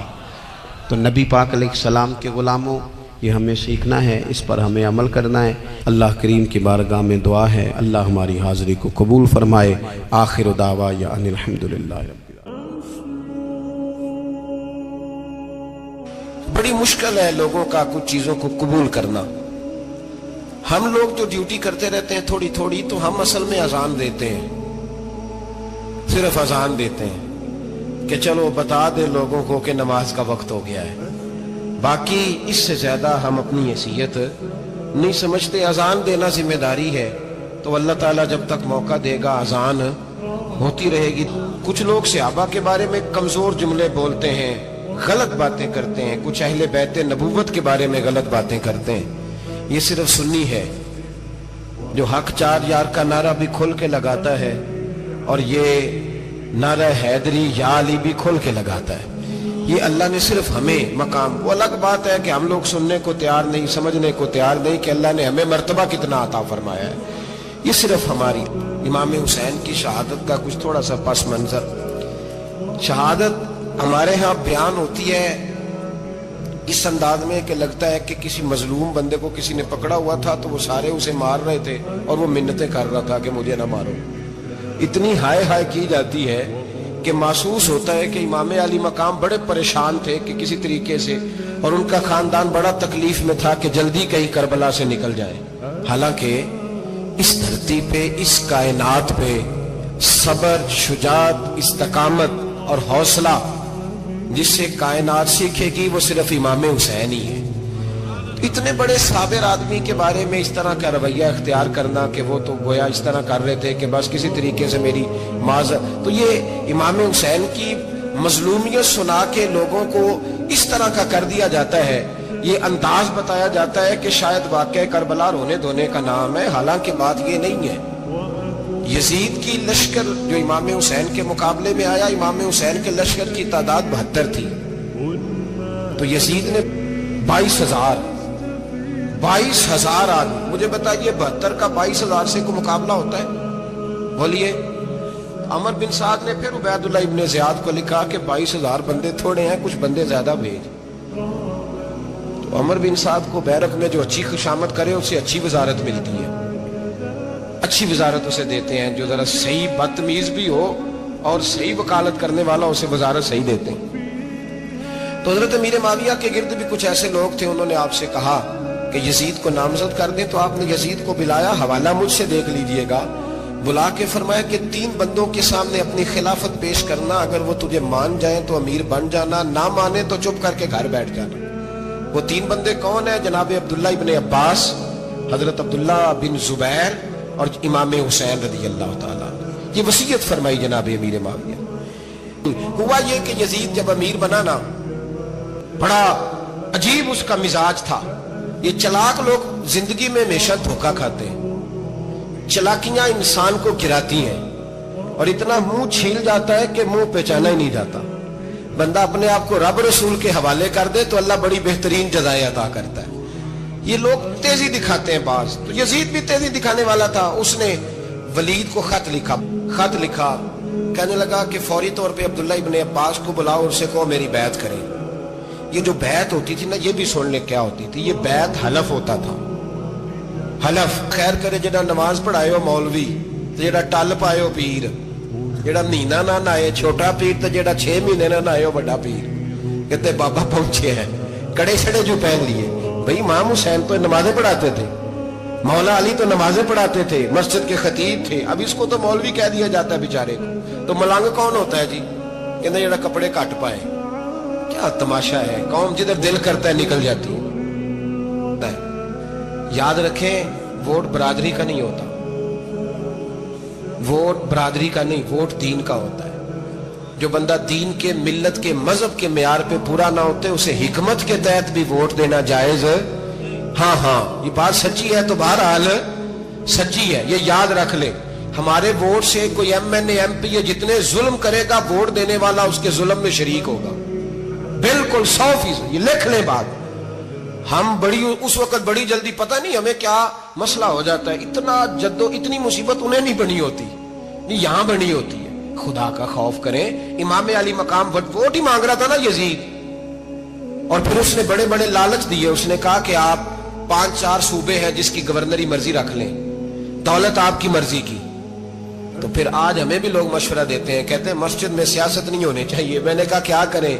تو نبی پاک علیہ السلام کے غلاموں, یہ ہمیں سیکھنا ہے, اس پر ہمیں عمل کرنا ہے. اللہ کریم کی بارگاہ میں دعا ہے اللہ ہماری حاضری کو قبول فرمائے. آخر دعوانا ان الحمدللہ رب العالمین. بڑی مشکل ہے لوگوں کا کچھ چیزوں کو قبول کرنا. ہم لوگ جو ڈیوٹی کرتے رہتے ہیں تھوڑی تھوڑی, تو ہم اصل میں اذان دیتے ہیں, صرف اذان دیتے ہیں کہ چلو بتا دے لوگوں کو کہ نماز کا وقت ہو گیا ہے. باقی اس سے زیادہ ہم اپنی حیثیت نہیں سمجھتے. اذان دینا ذمہ داری ہے, تو اللہ تعالیٰ جب تک موقع دے گا اذان ہوتی رہے گی. کچھ لوگ صحابہ کے بارے میں کمزور جملے بولتے ہیں, غلط باتیں کرتے ہیں, کچھ اہل بیت نبوت کے بارے میں غلط باتیں کرتے ہیں. یہ صرف سنی ہے جو حق چار یار کا نعرہ بھی کھل کے لگاتا ہے, اور یہ نعرہ حیدری یا علی بھی کھل کے لگاتا ہے. یہ اللہ نے صرف ہمیں مقام, وہ الگ بات ہے کہ ہم لوگ سننے کو تیار نہیں, سمجھنے کو تیار نہیں کہ اللہ نے ہمیں مرتبہ کتنا عطا فرمایا ہے. یہ صرف ہماری امام حسین کی شہادت کا کچھ تھوڑا سا پس منظر. شہادت ہمارے ہاں بیان ہوتی ہے اس انداز میں کہ لگتا ہے کہ کسی مظلوم بندے کو کسی نے پکڑا ہوا تھا تو وہ سارے اسے مار رہے تھے اور وہ منتیں کر رہا تھا کہ مجھے نہ مارو. اتنی ہائے ہائے کی جاتی ہے کہ محسوس ہوتا ہے کہ امام علی مقام بڑے پریشان تھے کہ کسی طریقے سے، اور ان کا خاندان بڑا تکلیف میں تھا کہ جلدی کہیں کربلا سے نکل جائے. حالانکہ اس دھرتی پہ، اس کائنات پہ صبر، شجاعت، استقامت اور حوصلہ جس سے کائنات سیکھے گی وہ صرف امام حسین ہی ہے. اتنے بڑے صابر آدمی کے بارے میں اس طرح کا رویہ اختیار کرنا کہ وہ تو گویا اس طرح کر رہے تھے کہ بس کسی طریقے سے میری معذرت، تو یہ امام حسین کی مظلومیت سنا کے لوگوں کو اس طرح کا کر دیا جاتا ہے. یہ انداز بتایا جاتا ہے کہ شاید واقعہ کربلا رونے دھونے کا نام ہے، حالانکہ بات یہ نہیں ہے. یزید کی لشکر جو امام حسین کے مقابلے میں آیا، امام حسین کے لشکر کی تعداد 72 تھی، تو یزید نے 22,000 آدمی. مجھے بتائیے 72 کا 22,000 سے کوئی مقابلہ ہوتا ہے؟ بولیے. عمر بن سعد نے پھر عبید اللہ ابن زیاد کو لکھا کہ 22,000 بندے تھوڑے ہیں، کچھ بندے زیادہ بھیج. تو عمر بن سعد کو بیرک میں جو اچھی خوشامد کرے اسے اچھی وزارت ملتی ہے، اچھی وزارت اسے دیتے ہیں. جو ذرا صحیح بدتمیز بھی ہو اور صحیح وکالت کرنے والا اسے وزارت صحیح دیتے ہیں. تو حضرت امیر معاویہ کے گرد بھی کچھ ایسے لوگ تھے، انہوں نے آپ سے کہا کہ یزید کو نامزد کر دیں. تو آپ نے یزید کو بلایا، حوالہ مجھ سے دیکھ لیجئے گا. بلا کے فرمایا کہ 3 بندوں کے سامنے اپنی خلافت پیش کرنا، اگر وہ تجھے مان جائیں تو امیر بن جانا، نہ مانے تو چپ کر کے گھر بیٹھ جانا. وہ 3 بندے کون ہیں؟ جناب عبداللہ ابن عباس، حضرت عبداللہ بن زبیر اور امام حسین رضی اللہ تعالیٰ. یہ وصیت فرمائی جناب امیر معاویہ. ہوا یہ کہ یزید جب امیر بنا نا، بڑا عجیب اس کا مزاج تھا. یہ چلاک لوگ زندگی میں ہمیشہ دھوکہ کھاتے ہیں، چلاکیاں انسان کو گراتی ہیں اور اتنا منہ چھیل جاتا ہے کہ منہ پہچانا ہی نہیں جاتا. بندہ اپنے آپ کو رب رسول کے حوالے کر دے تو اللہ بڑی بہترین جزائیں عطا کرتا ہے. یہ لوگ تیزی دکھاتے ہیں بعض، تو یزید بھی تیزی دکھانے والا تھا. اس نے ولید کو خط لکھا، کہنے لگا کہ فوری طور پہ عبداللہ ابن عباس کو بلاؤ اور اسے کہو میری بیعت کریں. یہ جو بیعت ہوتی تھی نا، یہ بھی سن لے کیا ہوتی تھی. یہ بیعت حلف ہوتا تھا. حلف خیر کرے جڑا نماز پڑھائے ہو مولوی، جڑا ٹل پائے ہو پیر، جڑا مہینہ نہ نائے چھوٹا پیر، تو جڑا 6 مہینے نہ نائے ہو بڑا پیر. کہتے بابا پہنچے ہیں، کڑے چھڑے جو پہن لیے. بھئی امام حسین تو نمازیں پڑھاتے تھے، مولا علی تو نمازیں پڑھاتے تھے، مسجد کے خطیب تھے. اب اس کو تو مولوی کہہ دیا جاتا ہے بیچارے کو. تو ملنگ کون ہوتا ہے جی؟ کہتے جڑا کپڑے کٹ پائے. کیا تماشا ہے، قوم جدھر دل کرتا ہے نکل جاتی ہے. یاد رکھیں، ووٹ برادری کا نہیں ہوتا، ووٹ برادری کا نہیں، ووٹ دین کا ہوتا ہے. جو بندہ دین کے، ملت کے، مذہب کے معیار پہ پورا نہ ہوتے اسے حکمت کے تحت بھی ووٹ دینا جائز. ہاں یہ بات سچی ہے تو بہرحال سچی ہے، یہ یاد رکھ لے. ہمارے ووٹ سے کوئی ایم این اے، ایم پی اے جتنے ظلم کرے گا، ووٹ دینے والا اس کے ظلم میں شریک ہوگا. بالکل 100%. یہ لکھ لیں بات. ہم اس وقت بڑی جلدی، پتہ نہیں ہمیں کیا مسئلہ ہو جاتا ہے، اتنا اتنی مصیبت انہیں نہیں بنی ہوتی، نہیں یہاں بنی ہوتی ہے. خدا کا خوف کریں. امام علی مقام ووٹ ہی مانگ رہا تھا نا یزید، اور پھر اس نے بڑے بڑے لالچ دیے. اس نے کہا کہ آپ 5-4 صوبے ہیں جس کی گورنری مرضی رکھ لیں، دولت آپ کی مرضی کی. تو پھر آج ہمیں بھی لوگ مشورہ دیتے ہیں، کہتے ہیں مسجد میں سیاست نہیں ہونی چاہیے. میں نے کہا کیا کریں،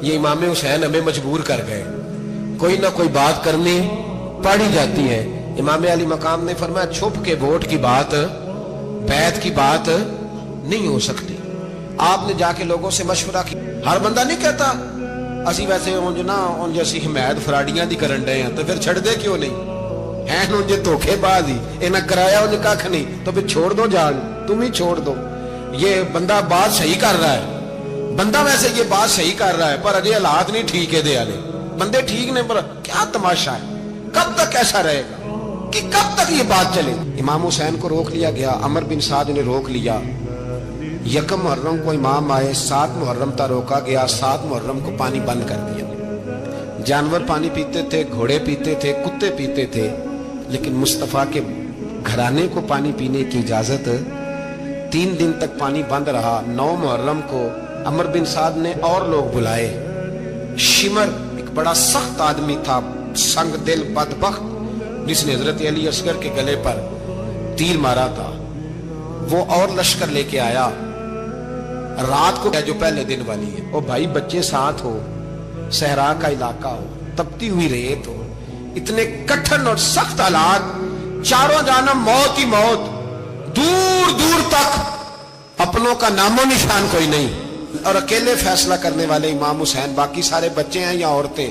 یہ امام حسین ہمیں مجبور کر گئے، کوئی نہ کوئی بات کرنی پڑی جاتی ہے. امام علی مقام نے فرمایا چھپ کے ووٹ کی بات، بیعت کی بات نہیں ہو سکتی. آپ نے جا کے لوگوں سے مشورہ کیا. ہر بندہ نہیں کہتا اسی ویسے ان جیسی حمایت فراڈیاں دی کرن ڈے ہیں تو پھر چھڑ دے کیوں نہیں ہیں، ان جے دھوکے باز ہی انہیں کرایا ان کھ نہیں تو پھر چھوڑ دو جان، تم ہی چھوڑ دو. یہ بندہ بات صحیح کر رہا ہے، بندہ ویسے یہ بات صحیح کر رہا ہے پر اجے حالات نہیں ٹھیک ہے. دے والے بندے ٹھیک نہیں، پر کیا تماشا ہے، کب تک ایسا رہے گا کہ کب تک یہ بات چلے. امام حسین کو روک لیا گیا، عمر بن سعد نے روک لیا. 1 محرم کو امام آئے، 7 محرم تا روکا گیا، 7 محرم کو پانی بند کر دیا. جانور پانی پیتے تھے، گھوڑے پیتے تھے، کتے پیتے تھے، لیکن مصطفیٰ کے گھرانے کو پانی پینے کی اجازت. 3 دن تک پانی بند رہا. 9 محرم کو عمر بن سعد نے اور لوگ بلائے. شمر ایک بڑا سخت آدمی تھا، سنگ دل بدبخت، جس نے حضرت علی اصغر کے گلے پر تیر مارا تھا، وہ اور لشکر لے کے آیا رات کو جو پہلے دن والی ہے. او بھائی بچے ساتھ ہو, صحرا کا علاقہ ہو, تپتی ہوئی ریت ہو, اتنے کٹھن اور سخت حالات, چاروں جانب موت ہی موت, دور دور تک اپنوں کا نام و نشان کوئی نہیں, اور اکیلے فیصلہ کرنے والے امام حسین, باقی سارے بچے ہیں یا عورتیں,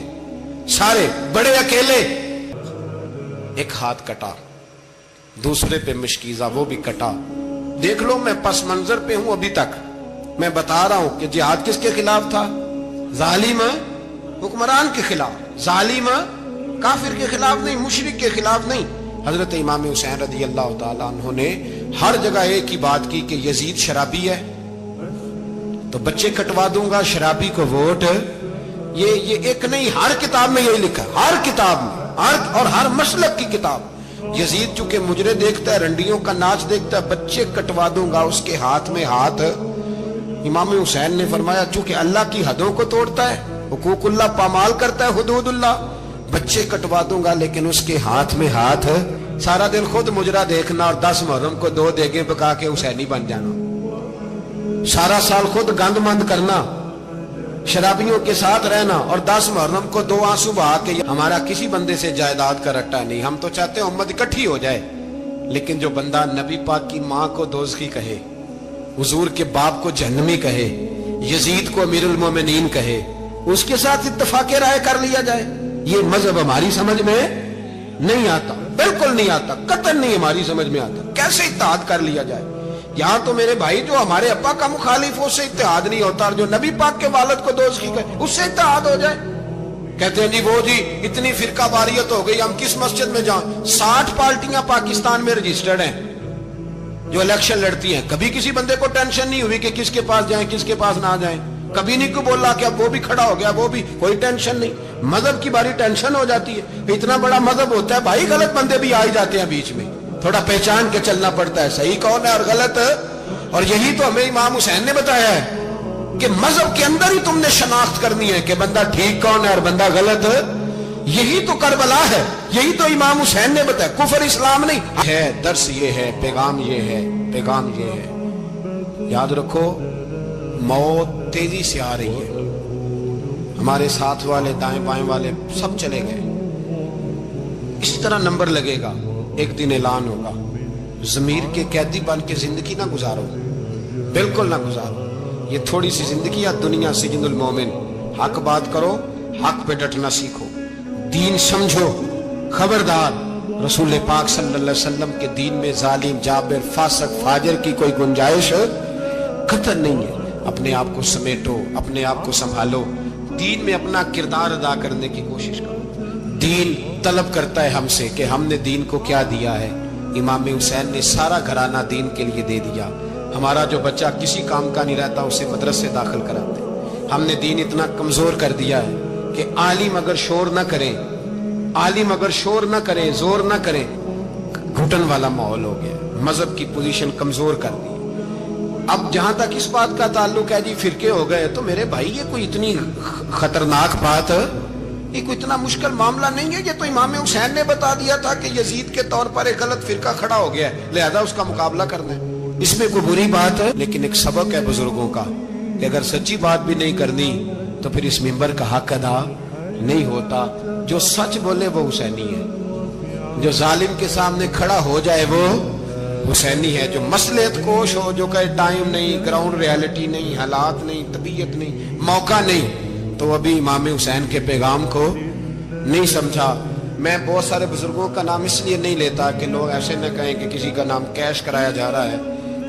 سارے بڑے اکیلے. ایک ہاتھ کٹا, دوسرے پہ مشکیزہ وہ بھی کٹا. دیکھ لو میں پس منظر پہ ہوں ابھی تک, میں بتا رہا ہوں کہ جہاد کس کے خلاف تھا؟ ظالم حکمران کے خلاف, ظالم کافر کے خلاف نہیں, مشرک کے خلاف نہیں. حضرت امام حسین رضی اللہ تعالیٰ عنہ نے ہر جگہ ایک ہی بات کی کہ یزید شرابی ہے تو بچے کٹوا دوں گا, شرابی کو ووٹ. یہ ایک نہیں, ہر کتاب میں یہی لکھا, ہر کتاب میں, اور ہر مسلک کی کتاب. یزید چونکہ مجرے دیکھتا ہے, رنڈیوں کا ناچ دیکھتا ہے, بچے کٹوا دوں گا, اس کے ہاتھ میں ہاتھ. امام حسین نے فرمایا چونکہ اللہ کی حدوں کو توڑتا ہے, حقوق اللہ پامال کرتا ہے, حدود اللہ, بچے کٹوا دوں گا لیکن اس کے ہاتھ میں ہاتھ. سارا دن خود مجرا دیکھنا اور 10 محرم کو 2 دیگیں پکا کے حسینی بن جانا, سارا سال خود گند مند کرنا, شرابیوں کے ساتھ رہنا, اور 10 محرم کو 2 آنسو بہا کے. ہمارا کسی بندے سے جائیداد کا رٹا نہیں, ہم تو چاہتے ہیں امت اکٹھی ہو جائے. لیکن جو بندہ نبی پاک کی ماں کو دوزخی کہے, حضور کے باپ کو جہنمی کہے, یزید کو امیر المومنین کہے, اس کے ساتھ اتفاق رائے کر لیا جائے, یہ مذہب ہماری سمجھ میں نہیں آتا, بالکل نہیں آتا, قطعاً نہیں ہماری سمجھ میں آتا. کیسے اتحاد کر لیا جائے؟ یہاں تو میرے بھائی جو ہمارے ابا کا مخالف ہو, اس سے اتحاد نہیں ہوتا, اور جو نبی پاک کے والد کو دوزخی کہے اس سے اتحاد ہو جائے. کہتے ہیں جی وہ جی اتنی فرقہ واریت ہو گئی, ہم کس مسجد میں جائیں؟ 60 پارٹیاں پاکستان میں رجسٹرڈ ہیں جو الیکشن لڑتی ہیں. کبھی کسی بندے کو ٹینشن نہیں ہوئی کہ کس کے پاس جائیں کس کے پاس نہ جائیں, کبھی نہیں کو بولا کہ اب وہ بھی کھڑا ہو گیا, وہ بھی, کوئی ٹینشن نہیں. مذہب کی باری ٹینشن ہو جاتی ہے, اتنا بڑا مذہب ہوتا ہے بھائی, غلط بندے بھی آ ہی جاتے ہیں بیچ میں, تھوڑا پہچان کے چلنا پڑتا ہے صحیح کون ہے اور غلط. اور یہی تو ہمیں امام حسین نے بتایا ہے کہ مذہب کے اندر ہی تم نے شناخت کرنی ہے کہ بندہ ٹھیک کون ہے اور بندہ غلط. یہی تو کربلا ہے, یہی تو امام حسین نے بتایا, کفر اسلام نہیں ہے. درس یہ ہے, پیغام یہ ہے, پیغام یہ ہے. یاد رکھو موت تیزی سے آ رہی ہے, ہمارے ساتھ والے دائیں بائیں والے سب چلے گئے. اس طرح نمبر لگے گا, ایک دن اعلان ہوگا. ضمیر کے قیدی بن کے زندگی نہ گزارو, بالکل نہ گزارو. یہ تھوڑی سی زندگی ہے دنیا, سجن المومن. حق بات کرو, حق پہ ڈٹنا سیکھو, دین سمجھو. خبردار رسول پاک صلی اللہ علیہ وسلم کے دین میں ظالم, جابر, فاسق, فاجر کی کوئی گنجائش قطع نہیں ہے. اپنے آپ کو سمیٹو, اپنے آپ کو سنبھالو, دین میں اپنا کردار ادا کرنے کی کوشش کرو. دین طلب کرتا ہے ہم سے کہ ہم نے دین کو کیا دیا ہے. امام حسین نے سارا گھرانہ دین کے لیے دے دیا. ہمارا جو بچہ کسی کام کا نہیں رہتا اسے مدرسے داخل کراتے. ہم نے دین اتنا کمزور کر دیا ہے کہ عالم اگر شور نہ کریں, عالم اگر شور نہ کریں, زور نہ کریں, گھٹن والا ماحول ہو گیا. مذہب کی پوزیشن کمزور کر دی. اب جہاں تک اس بات کا تعلق ہے جی فرقے ہو گئے, تو میرے بھائی یہ کوئی اتنی خطرناک بات, یہ کوئی اتنا مشکل معاملہ نہیں ہے. یہ تو امام حسین نے بتا دیا تھا کہ یزید کے طور پر ایک غلط فرقہ کھڑا ہو گیا ہے, لہذا اس کا مقابلہ کرنا ہے. اس میں کوئی بری بات ہے, لیکن ایک سبق ہے بزرگوں کا کہ اگر سچی بات بھی نہیں کرنی تو پھر اس منبر کا حق ادا نہیں ہوتا. جو سچ بولے وہ حسینی ہے, جو ظالم کے سامنے کھڑا ہو جائے وہ حسینی ہے. جو مصلحت کوش ہو, جو کہے ٹائم نہیں, گراؤنڈ ریالٹی نہیں, حالات نہیں, طبیعت نہیں, موقع نہیں, تو ابھی امام حسین کے پیغام کو نہیں سمجھا. میں بہت سارے بزرگوں کا نام اس لیے نہیں لیتا کہ لوگ ایسے نہ کہیں کہ کسی کا نام کیش کرایا جا رہا ہے,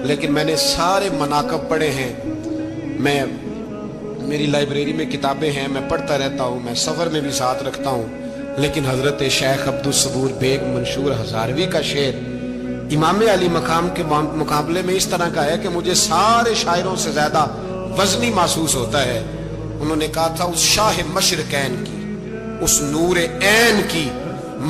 لیکن میں نے سارے مناقب پڑھے ہیں. میری لائبریری میں کتابیں ہیں, میں پڑھتا رہتا ہوں, میں سفر میں بھی ساتھ رکھتا ہوں. لیکن حضرت شیخ عبدالصبور بیگ منشور ہزاروی کا شعر امام علی مقام کے مقابلے میں اس طرح کا ہے کہ مجھے سارے شاعروں سے زیادہ وزنی محسوس ہوتا ہے. انہوں نے کہا تھا اس شاہ مشرقین کی, اس نور عین کی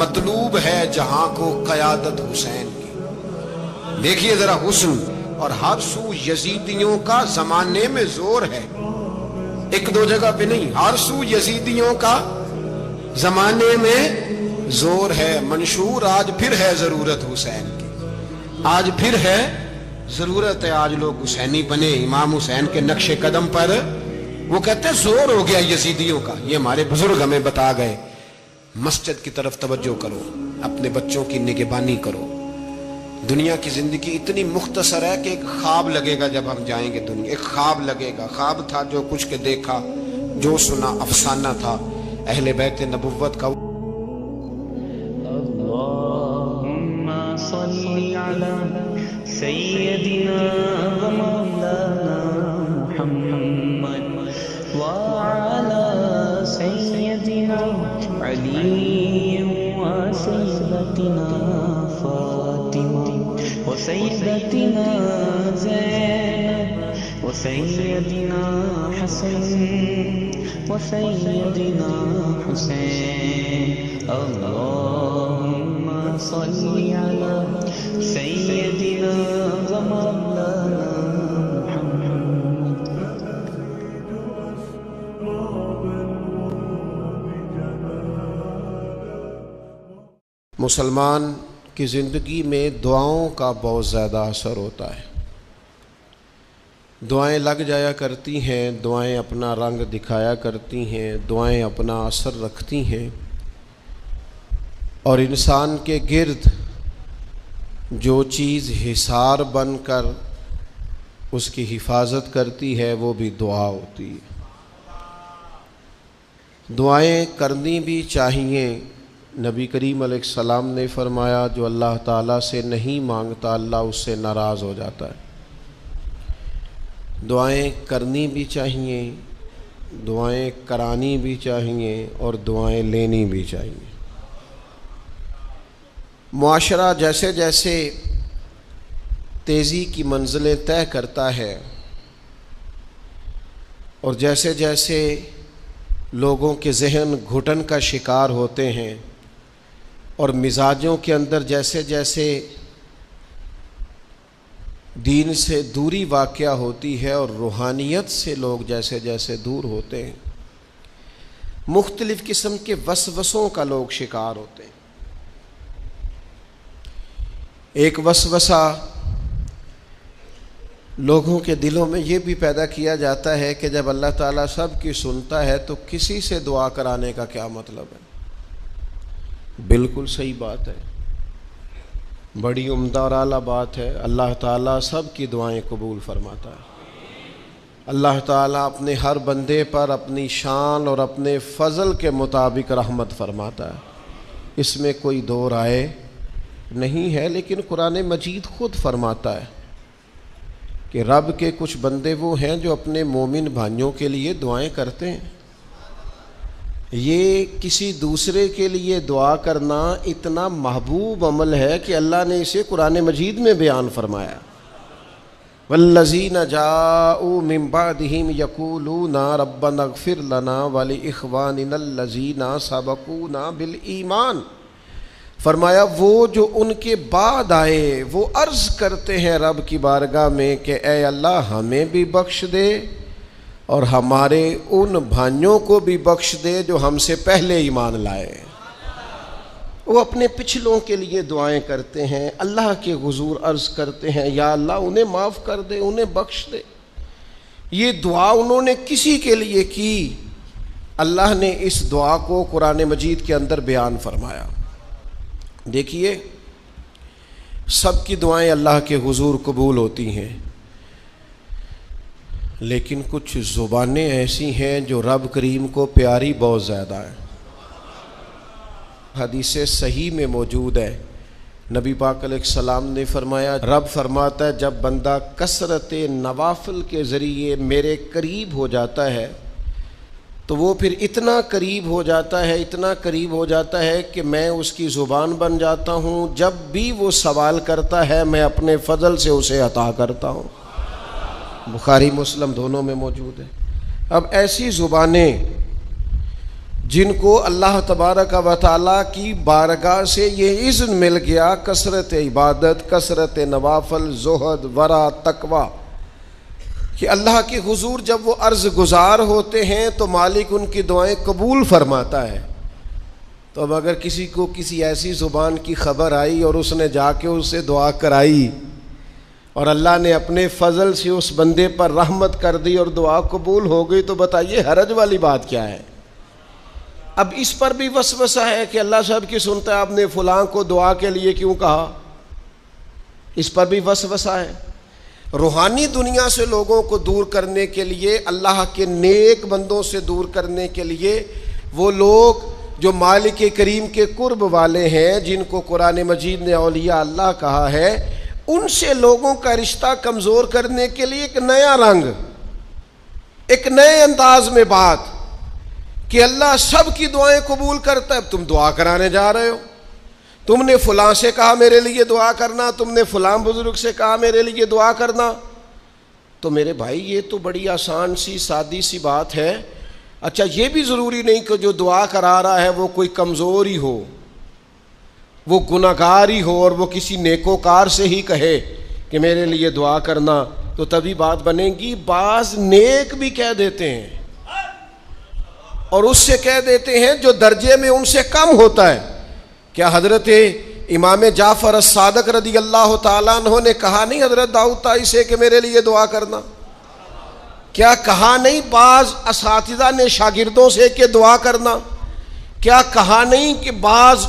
مطلوب ہے جہاں کو قیادت حسین کی. دیکھیے ذرا حسن, اور ہر سو یزیدیوں کا زمانے میں زور ہے, ایک دو جگہ پہ نہیں, ہر سو یزیدیوں کا زمانے میں زور ہے. منشور آج پھر ہے ضرورت حسین کی, آج پھر ہے ضرورت ہے آج لوگ حسینی بنے، امام حسین کے نقش قدم پر، وہ کہتے ہیں زور ہو گیا یزیدیوں کا، یہ ہمارے بزرگ ہمیں بتا گئے۔ مسجد کی طرف توجہ کرو، اپنے بچوں کی نگہبانی کرو۔ دنیا کی زندگی اتنی مختصر ہے کہ ایک خواب لگے گا جب ہم جائیں گے دنیا، ایک خواب لگے گا، خواب تھا جو کچھ کے دیکھا، جو سنا افسانہ تھا اہل بیت نبوت کا۔ اللہم صلی علی سیدنا و مولانا محمد وعلی سیدنا علی و سیدتنا فاطمہ و سیدتنا زینب و سیدنا حسن و سیدنا حسین۔ اللہم صلی علی سیدنا و مولانا محمد۔ مسلمان کی زندگی میں دعاؤں کا بہت زیادہ اثر ہوتا ہے۔ دعائیں لگ جایا کرتی ہیں، دعائیں اپنا رنگ دکھایا کرتی ہیں، دعائیں اپنا اثر رکھتی ہیں، اور انسان کے گرد جو چیز حصار بن کر اس کی حفاظت کرتی ہے وہ بھی دعا ہوتی ہے۔ دعائیں کرنی بھی چاہیے۔ نبی کریم علیہ السلام نے فرمایا جو اللہ تعالیٰ سے نہیں مانگتا اللہ اس سے ناراض ہو جاتا ہے۔ دعائیں کرنی بھی چاہیے، دعائیں کرانی بھی چاہیے، اور دعائیں لینی بھی چاہیے۔ معاشرہ جیسے جیسے تیزی کی منزلیں طے کرتا ہے، اور جیسے جیسے لوگوں کے ذہن گھٹن کا شکار ہوتے ہیں، اور مزاجوں کے اندر جیسے جیسے دین سے دوری واقع ہوتی ہے، اور روحانیت سے لوگ جیسے جیسے دور ہوتے ہیں، مختلف قسم کے وسوسوں کا لوگ شکار ہوتے ہیں۔ ایک وسوسہ لوگوں کے دلوں میں یہ بھی پیدا کیا جاتا ہے کہ جب اللہ تعالیٰ سب کی سنتا ہے تو کسی سے دعا کرانے کا کیا مطلب ہے؟ بالکل صحیح بات ہے، بڑی عمدہ اور اعلیٰ بات ہے۔ اللہ تعالیٰ سب کی دعائیں قبول فرماتا ہے۔ اللہ تعالیٰ اپنے ہر بندے پر اپنی شان اور اپنے فضل کے مطابق رحمت فرماتا ہے، اس میں کوئی دو رائے نہیں ہے۔ لیکن قرآن مجید خود فرماتا ہے کہ رب کے کچھ بندے وہ ہیں جو اپنے مومن بھائیوں کے لیے دعائیں کرتے ہیں۔ یہ کسی دوسرے کے لیے دعا کرنا اتنا محبوب عمل ہے کہ اللہ نے اسے قرآن مجید میں بیان فرمایا۔ والذین جاءوا من بعدہم یقولون ربنا اغفر لنا ولإخواننا الذین سبقونا بالایمان، فرمایا وہ جو ان کے بعد آئے وہ عرض کرتے ہیں رب کی بارگاہ میں کہ اے اللہ ہمیں بھی بخش دے اور ہمارے ان بھائیوں کو بھی بخش دے جو ہم سے پہلے ایمان لائے۔ وہ اپنے پچھلوں کے لیے دعائیں کرتے ہیں، اللہ کے حضور عرض کرتے ہیں یا اللہ انہیں معاف کر دے، انہیں بخش دے۔ یہ دعا انہوں نے کسی کے لیے کی، اللہ نے اس دعا کو قرآن مجید کے اندر بیان فرمایا۔ دیکھیے سب کی دعائیں اللہ کے حضور قبول ہوتی ہیں، لیکن کچھ زبانیں ایسی ہیں جو رب کریم کو پیاری بہت زیادہ ہیں۔ حدیث صحیح میں موجود ہے، نبی پاک علیہ السلام نے فرمایا، رب فرماتا ہے جب بندہ کثرت نوافل کے ذریعے میرے قریب ہو جاتا ہے تو وہ پھر اتنا قریب ہو جاتا ہے، اتنا قریب ہو جاتا ہے کہ میں اس کی زبان بن جاتا ہوں، جب بھی وہ سوال کرتا ہے میں اپنے فضل سے اسے عطا کرتا ہوں۔ بخاری مسلم دونوں میں موجود ہے۔ اب ایسی زبانیں جن کو اللہ تبارک و تعالیٰ کی بارگاہ سے یہ اذن مل گیا، کثرت عبادت، کثرت نوافل، زہد، ورع، تقوی، کہ اللہ کے حضور جب وہ عرض گزار ہوتے ہیں تو مالک ان کی دعائیں قبول فرماتا ہے۔ تو اب اگر کسی کو کسی ایسی زبان کی خبر آئی اور اس نے جا کے اس سے دعا کرائی اور اللہ نے اپنے فضل سے اس بندے پر رحمت کر دی اور دعا قبول ہو گئی، تو بتائیے حرج والی بات کیا ہے؟ اب اس پر بھی وسوسہ ہے کہ اللہ صاحب کی سنتا ہے، آپ نے فلاں کو دعا کے لیے کیوں کہا؟ اس پر بھی وسوسہ ہے۔ روحانی دنیا سے لوگوں کو دور کرنے کے لیے، اللہ کے نیک بندوں سے دور کرنے کے لیے، وہ لوگ جو مالک کریم کے قرب والے ہیں، جن کو قرآن مجید نے اولیاء اللہ کہا ہے، ان سے لوگوں کا رشتہ کمزور کرنے کے لیے ایک نیا رنگ، ایک نئے انداز میں بات کہ اللہ سب کی دعائیں قبول کرتا ہے۔ اب تم دعا کرانے جا رہے ہو، تم نے فلاں سے کہا میرے لیے دعا کرنا، تم نے فلاں بزرگ سے کہا میرے لیے دعا کرنا، تو میرے بھائی یہ تو بڑی آسان سی سادی سی بات ہے۔ اچھا یہ بھی ضروری نہیں کہ جو دعا کرا رہا ہے وہ کوئی کمزور ہی ہو، وہ گناہگار ہی ہو، اور وہ کسی نیکوکار سے ہی کہے کہ میرے لیے دعا کرنا تو تبھی بات بنے گی۔ بعض نیک بھی کہہ دیتے ہیں، اور اس سے کہہ دیتے ہیں جو درجے میں ان سے کم ہوتا ہے۔ کیا حضرت امام جعفر الصادق رضی اللہ تعالیٰ عنہ نے کہا نہیں حضرت داؤد طائی سے کہ میرے لیے دعا کرنا؟ کیا کہا نہیں بعض اساتذہ نے شاگردوں سے کہ دعا کرنا؟ کیا کہا نہیں کہ بعض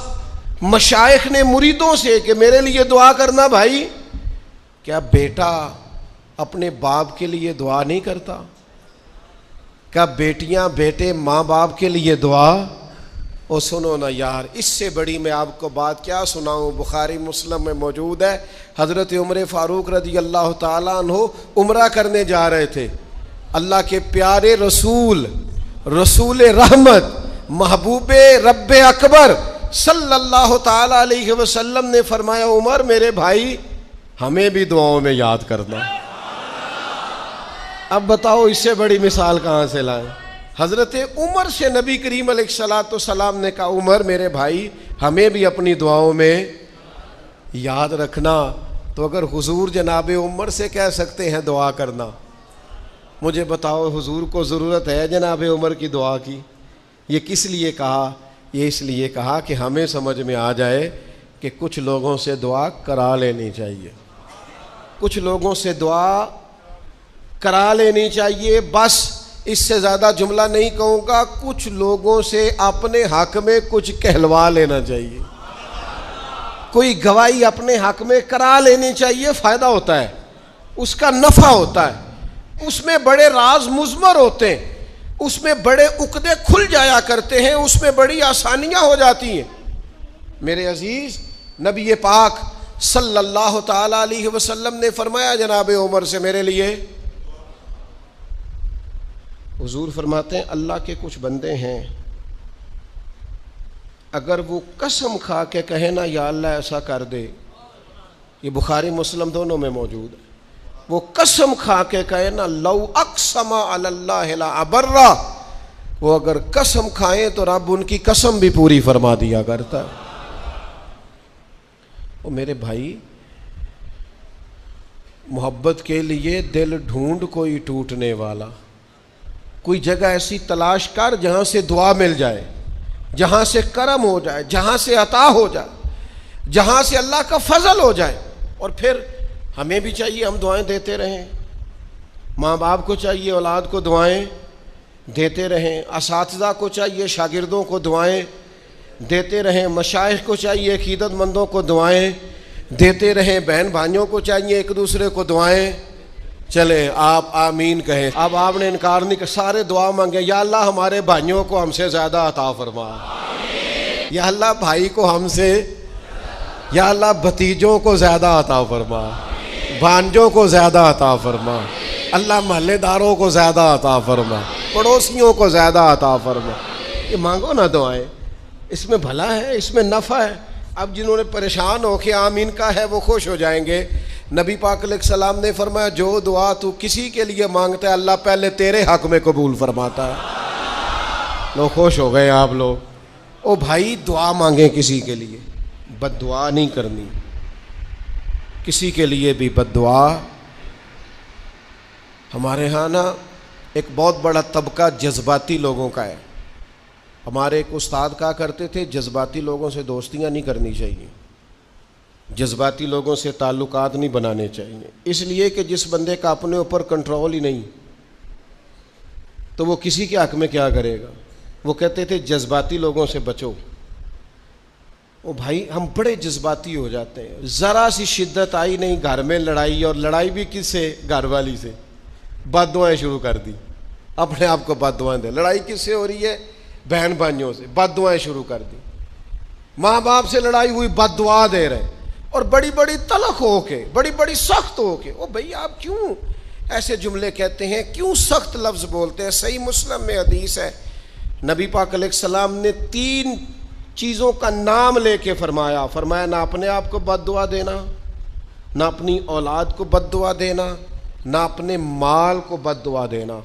مشائخ نے مریدوں سے کہ میرے لیے دعا کرنا؟ بھائی کیا بیٹا اپنے باپ کے لیے دعا نہیں کرتا؟ کیا بیٹیاں بیٹے ماں باپ کے لیے دعا؟ او سنو نا یار، اس سے بڑی میں آپ کو بات کیا سناؤں؟ بخاری مسلم میں موجود ہے، حضرت عمر فاروق رضی اللہ تعالیٰ عنہ عمرہ کرنے جا رہے تھے۔ اللہ کے پیارے رسول، رسول رحمت، محبوب رب اکبر صلی اللہ تعالیٰ علیہ وسلم نے فرمایا عمر میرے بھائی ہمیں بھی دعاؤں میں یاد کرنا۔ اب بتاؤ اس سے بڑی مثال کہاں سے لائیں؟ حضرت عمر سے نبی کریم علیہ الصلوۃ والسلام نے کہا عمر میرے بھائی ہمیں بھی اپنی دعاؤں میں یاد رکھنا۔ تو اگر حضور جناب عمر سے کہہ سکتے ہیں دعا کرنا، مجھے بتاؤ حضور کو ضرورت ہے جناب عمر کی دعا کی؟ یہ کس لیے کہا؟ یہ اس لیے کہا کہ ہمیں سمجھ میں آ جائے کہ کچھ لوگوں سے دعا کرا لینی چاہیے، کچھ لوگوں سے دعا کرا لینی چاہیے۔ بس اس سے زیادہ جملہ نہیں کہوں گا، کچھ لوگوں سے اپنے حق میں کچھ کہلوا لینا چاہیے، کوئی گواہی اپنے حق میں کرا لینی چاہیے۔ فائدہ ہوتا ہے، اس کا نفع ہوتا ہے، اس میں بڑے راز مضمر ہوتے ہیں، اس میں بڑے عقدے کھل جایا کرتے ہیں، اس میں بڑی آسانیاں ہو جاتی ہیں۔ میرے عزیز نبی پاک صلی اللہ تعالی علیہ وسلم نے فرمایا جناب عمر سے میرے لیے، حضور فرماتے ہیں اللہ کے کچھ بندے ہیں اگر وہ قسم کھا کے کہے نا یا اللہ ایسا کر دے، یہ بخاری مسلم دونوں میں موجود ہے، وہ قسم کھا کے کہے نا لو اقسم علی اللہ لا ابرہ، وہ اگر قسم کھائیں تو رب ان کی قسم بھی پوری فرما دیا کرتا ہے۔ وہ میرے بھائی محبت کے لیے دل ڈھونڈ کوئی ٹوٹنے والا، کوئی جگہ ایسی تلاش کر جہاں سے دعا مل جائے، جہاں سے کرم ہو جائے، جہاں سے عطا ہو جائے، جہاں سے اللہ کا فضل ہو جائے۔ اور پھر ہمیں بھی چاہیے ہم دعائیں دیتے رہیں، ماں باپ کو چاہیے اولاد کو دعائیں دیتے رہیں، اساتذہ کو چاہیے شاگردوں کو دعائیں دیتے رہیں، مشائخ کو چاہیے عقیدت مندوں کو دعائیں دیتے رہیں، بہن بھائیوں کو چاہیے ایک دوسرے کو دعائیں۔ چلیں آپ آمین کہیں۔ اب آپ نے انکار نہیں کہ سارے دعا مانگے، یا اللہ ہمارے بھائیوں کو ہم سے زیادہ عطا فرما، یا اللہ بھائی کو ہم سے، یا اللہ بھتیجوں کو زیادہ عطا فرما، بھانجوں کو زیادہ عطا فرما، اللہ محلے داروں کو زیادہ عطا فرما، پڑوسیوں کو زیادہ عطا فرما۔ یہ مانگو نا دعائیں، اس میں بھلا ہے، اس میں نفع ہے۔ اب جنہوں نے پریشان ہو کے آمین کا ہے وہ خوش ہو جائیں گے۔ نبی پاک علیہ السلام نے فرمایا جو دعا تو کسی کے لیے مانگتا ہے اللہ پہلے تیرے حق میں قبول فرماتا ہے۔ لوگ خوش ہو گئے آپ لوگ۔ او بھائی دعا مانگیں کسی کے لیے، بد دعا نہیں کرنی، کسی کے لیے بھی بد دعا۔ ہمارے ہاں نا ایک بہت بڑا طبقہ جذباتی لوگوں کا ہے۔ ہمارے ایک استاد کہا کرتے تھے جذباتی لوگوں سے دوستیاں نہیں کرنی چاہیے، جذباتی لوگوں سے تعلقات نہیں بنانے چاہیے، اس لیے کہ جس بندے کا اپنے اوپر کنٹرول ہی نہیں تو وہ کسی کے حق میں کیا کرے گا۔ وہ کہتے تھے جذباتی لوگوں سے بچو۔ او بھائی ہم بڑے جذباتی ہو جاتے ہیں، ذرا سی شدت آئی نہیں گھر میں لڑائی، اور لڑائی بھی کس سے؟ گھر والی سے، بد دعائیں شروع کر دی، اپنے آپ کو بد دعائیں دے۔ لڑائی کس سے ہو رہی ہے؟ بہن بھائیوں سے، بد دعائیں شروع کر دی۔ ماں باپ سے لڑائی ہوئی، بد دعا دے رہے، اور بڑی بڑی تلخ ہو کے، بڑی بڑی سخت ہو کے۔ او بھائی آپ کیوں ایسے جملے کہتے ہیں، کیوں سخت لفظ بولتے ہیں؟ صحیح مسلم میں حدیث ہے، نبی پاک علیہ السلام نے 3 چیزوں کا نام لے کے فرمایا نہ اپنے آپ کو بد دعا دینا، نہ اپنی اولاد کو بد دعا دینا، نہ اپنے مال کو بد دعا دینا۔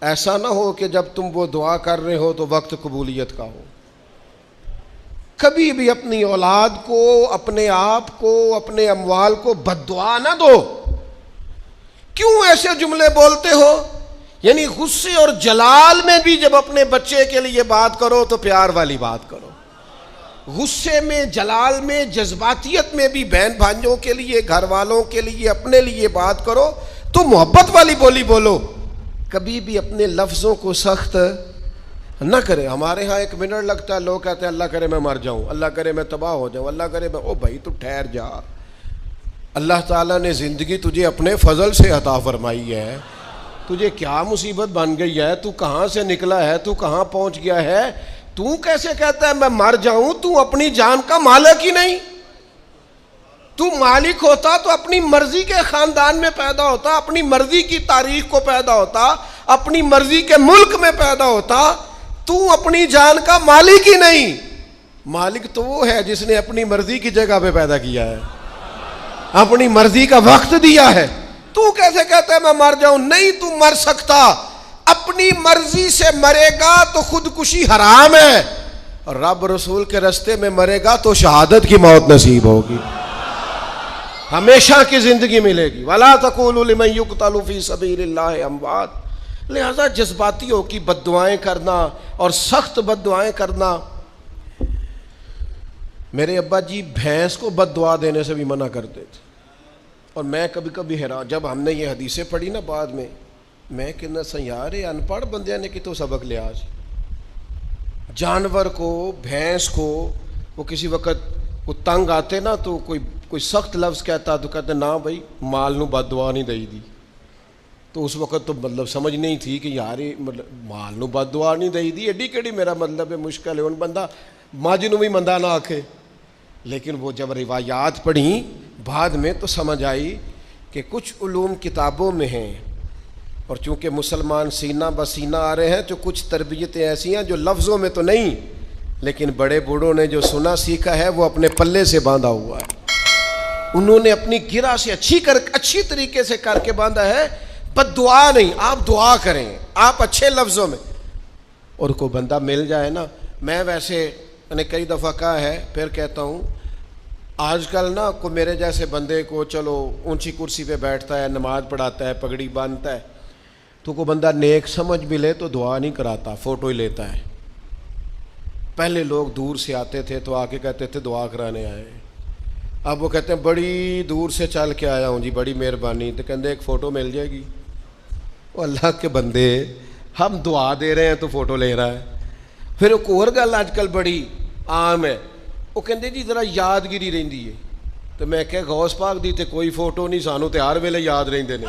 ایسا نہ ہو کہ جب تم وہ دعا کر رہے ہو تو وقت قبولیت کا ہو۔ کبھی بھی اپنی اولاد کو، اپنے آپ کو، اپنے اموال کو بد دعا نہ دو۔ کیوں ایسے جملے بولتے ہو؟ یعنی غصے اور جلال میں بھی جب اپنے بچے کے لیے بات کرو تو پیار والی بات کرو، غصے میں، جلال میں، جذباتیت میں بھی بہن بھائیوں کے لیے، گھر والوں کے لیے، اپنے لیے بات کرو تو محبت والی بولی بولو، کبھی بھی اپنے لفظوں کو سخت نہ کرے۔ ہمارے ہاں 1 منٹ لگتا ہے، لوگ کہتے ہیں اللہ کرے میں مر جاؤں، اللہ کرے میں تباہ ہو جاؤں، اللہ کرے میں… او بھائی تو ٹھہر جا، اللہ تعالیٰ نے زندگی تجھے اپنے فضل سے عطا فرمائی ہے، تجھے کیا مصیبت بن گئی ہے، تو کہاں سے نکلا ہے، تو کہاں پہنچ گیا ہے، تو کیسے کہتا ہے میں مر جاؤں؟ تو اپنی جان کا مالک ہی نہیں۔ تو مالک ہوتا تو اپنی مرضی کے خاندان میں پیدا ہوتا، اپنی مرضی کی تاریخ کو پیدا ہوتا، اپنی مرضی کے ملک میں پیدا ہوتا۔ تو اپنی جان کا مالک ہی نہیں۔ مالک تو وہ ہے جس نے اپنی مرضی کی جگہ پہ پیدا کیا ہے، اپنی مرضی کا وقت دیا ہے۔ تو کیسے کہتا ہے میں مر جاؤں؟ نہیں، تو مر سکتا، اپنی مرضی سے مرے گا تو خودکشی حرام ہے، اور رب رسول کے رستے میں مرے گا تو شہادت کی موت نصیب ہوگی، ہمیشہ کی زندگی ملے گی۔ وَلَا تَقُولُوا لِمَن يُقْتَلُ فِي سَبِيلِ اللَّهِ أَمْوَاتٌ۔ لہذا جذباتیوں کی بد دعائیں کرنا اور سخت بد دعائیں کرنا۔ میرے ابا جی بھینس کو بد دعا دینے سے بھی منع کرتے تھے، اور میں کبھی کبھی حیران، جب ہم نے یہ حدیثیں پڑھی نا بعد میں، میں کہنا سا یار ان پڑھ بندیاں نے کتوں سبق لیا جی۔ جانور کو، بھینس کو، وہ کسی وقت وہ تنگ آتے نا تو کوئی سخت لفظ کہتا تو کہتے نہ بھائی مال نو بد دعا نہیں دئی دی۔ تو اس وقت تو مطلب سمجھ نہیں تھی کہ یار مطلب مال نو بد دعا نہیں دئی دی، ایڈی کیڑی میرا مطلب ہے، مشکل ہے ان بندہ ماجی نو بھی مندہ نہ آکھے۔ لیکن وہ جب روایات پڑھیں بعد میں تو سمجھ آئی کہ کچھ علوم کتابوں میں ہیں، اور چونکہ مسلمان سینہ بسینہ آ رہے ہیں تو کچھ تربیتیں ایسی ہیں جو لفظوں میں تو نہیں، لیکن بڑے بوڑھوں نے جو سنا سیکھا ہے وہ اپنے پلے سے باندھا ہوا ہے، انہوں نے اپنی گرہ سے اچھی طریقے سے کر کے باندھا ہے۔ بد دعا نہیں، آپ دعا کریں، آپ اچھے لفظوں میں، اور کوئی بندہ مل جائے نا۔ میں ویسے میں نے کئی دفعہ کہا ہے، پھر کہتا ہوں، آج کل نا کوئی میرے جیسے بندے کو چلو اونچی کرسی پہ بیٹھتا ہے، نماز پڑھاتا ہے، پگڑی باندھتا ہے، تو کوئی بندہ نیک سمجھ بھی لے تو دعا نہیں کراتا، فوٹو ہی لیتا ہے۔ پہلے لوگ دور سے آتے تھے تو آ کے کہتے تھے دعا کرانے آئے، اب وہ کہتے ہیں بڑی دور سے چل کے آیا ہوں جی، بڑی مہربانی، تو کہتے ایک فوٹو مل جائے گی۔ وہ اللہ کے بندے، ہم دعا دے رہے ہیں تو فوٹو لے رہا ہے۔ پھر ایک اور گل آج کل بڑی عام ہے، وہ کہتے جی ذرا یادگیری رہندی ہے، تو میں کہ غوث پاک دی تے کوئی فوٹو نہیں، سانو تے ہر ویلے یاد رہندے نے۔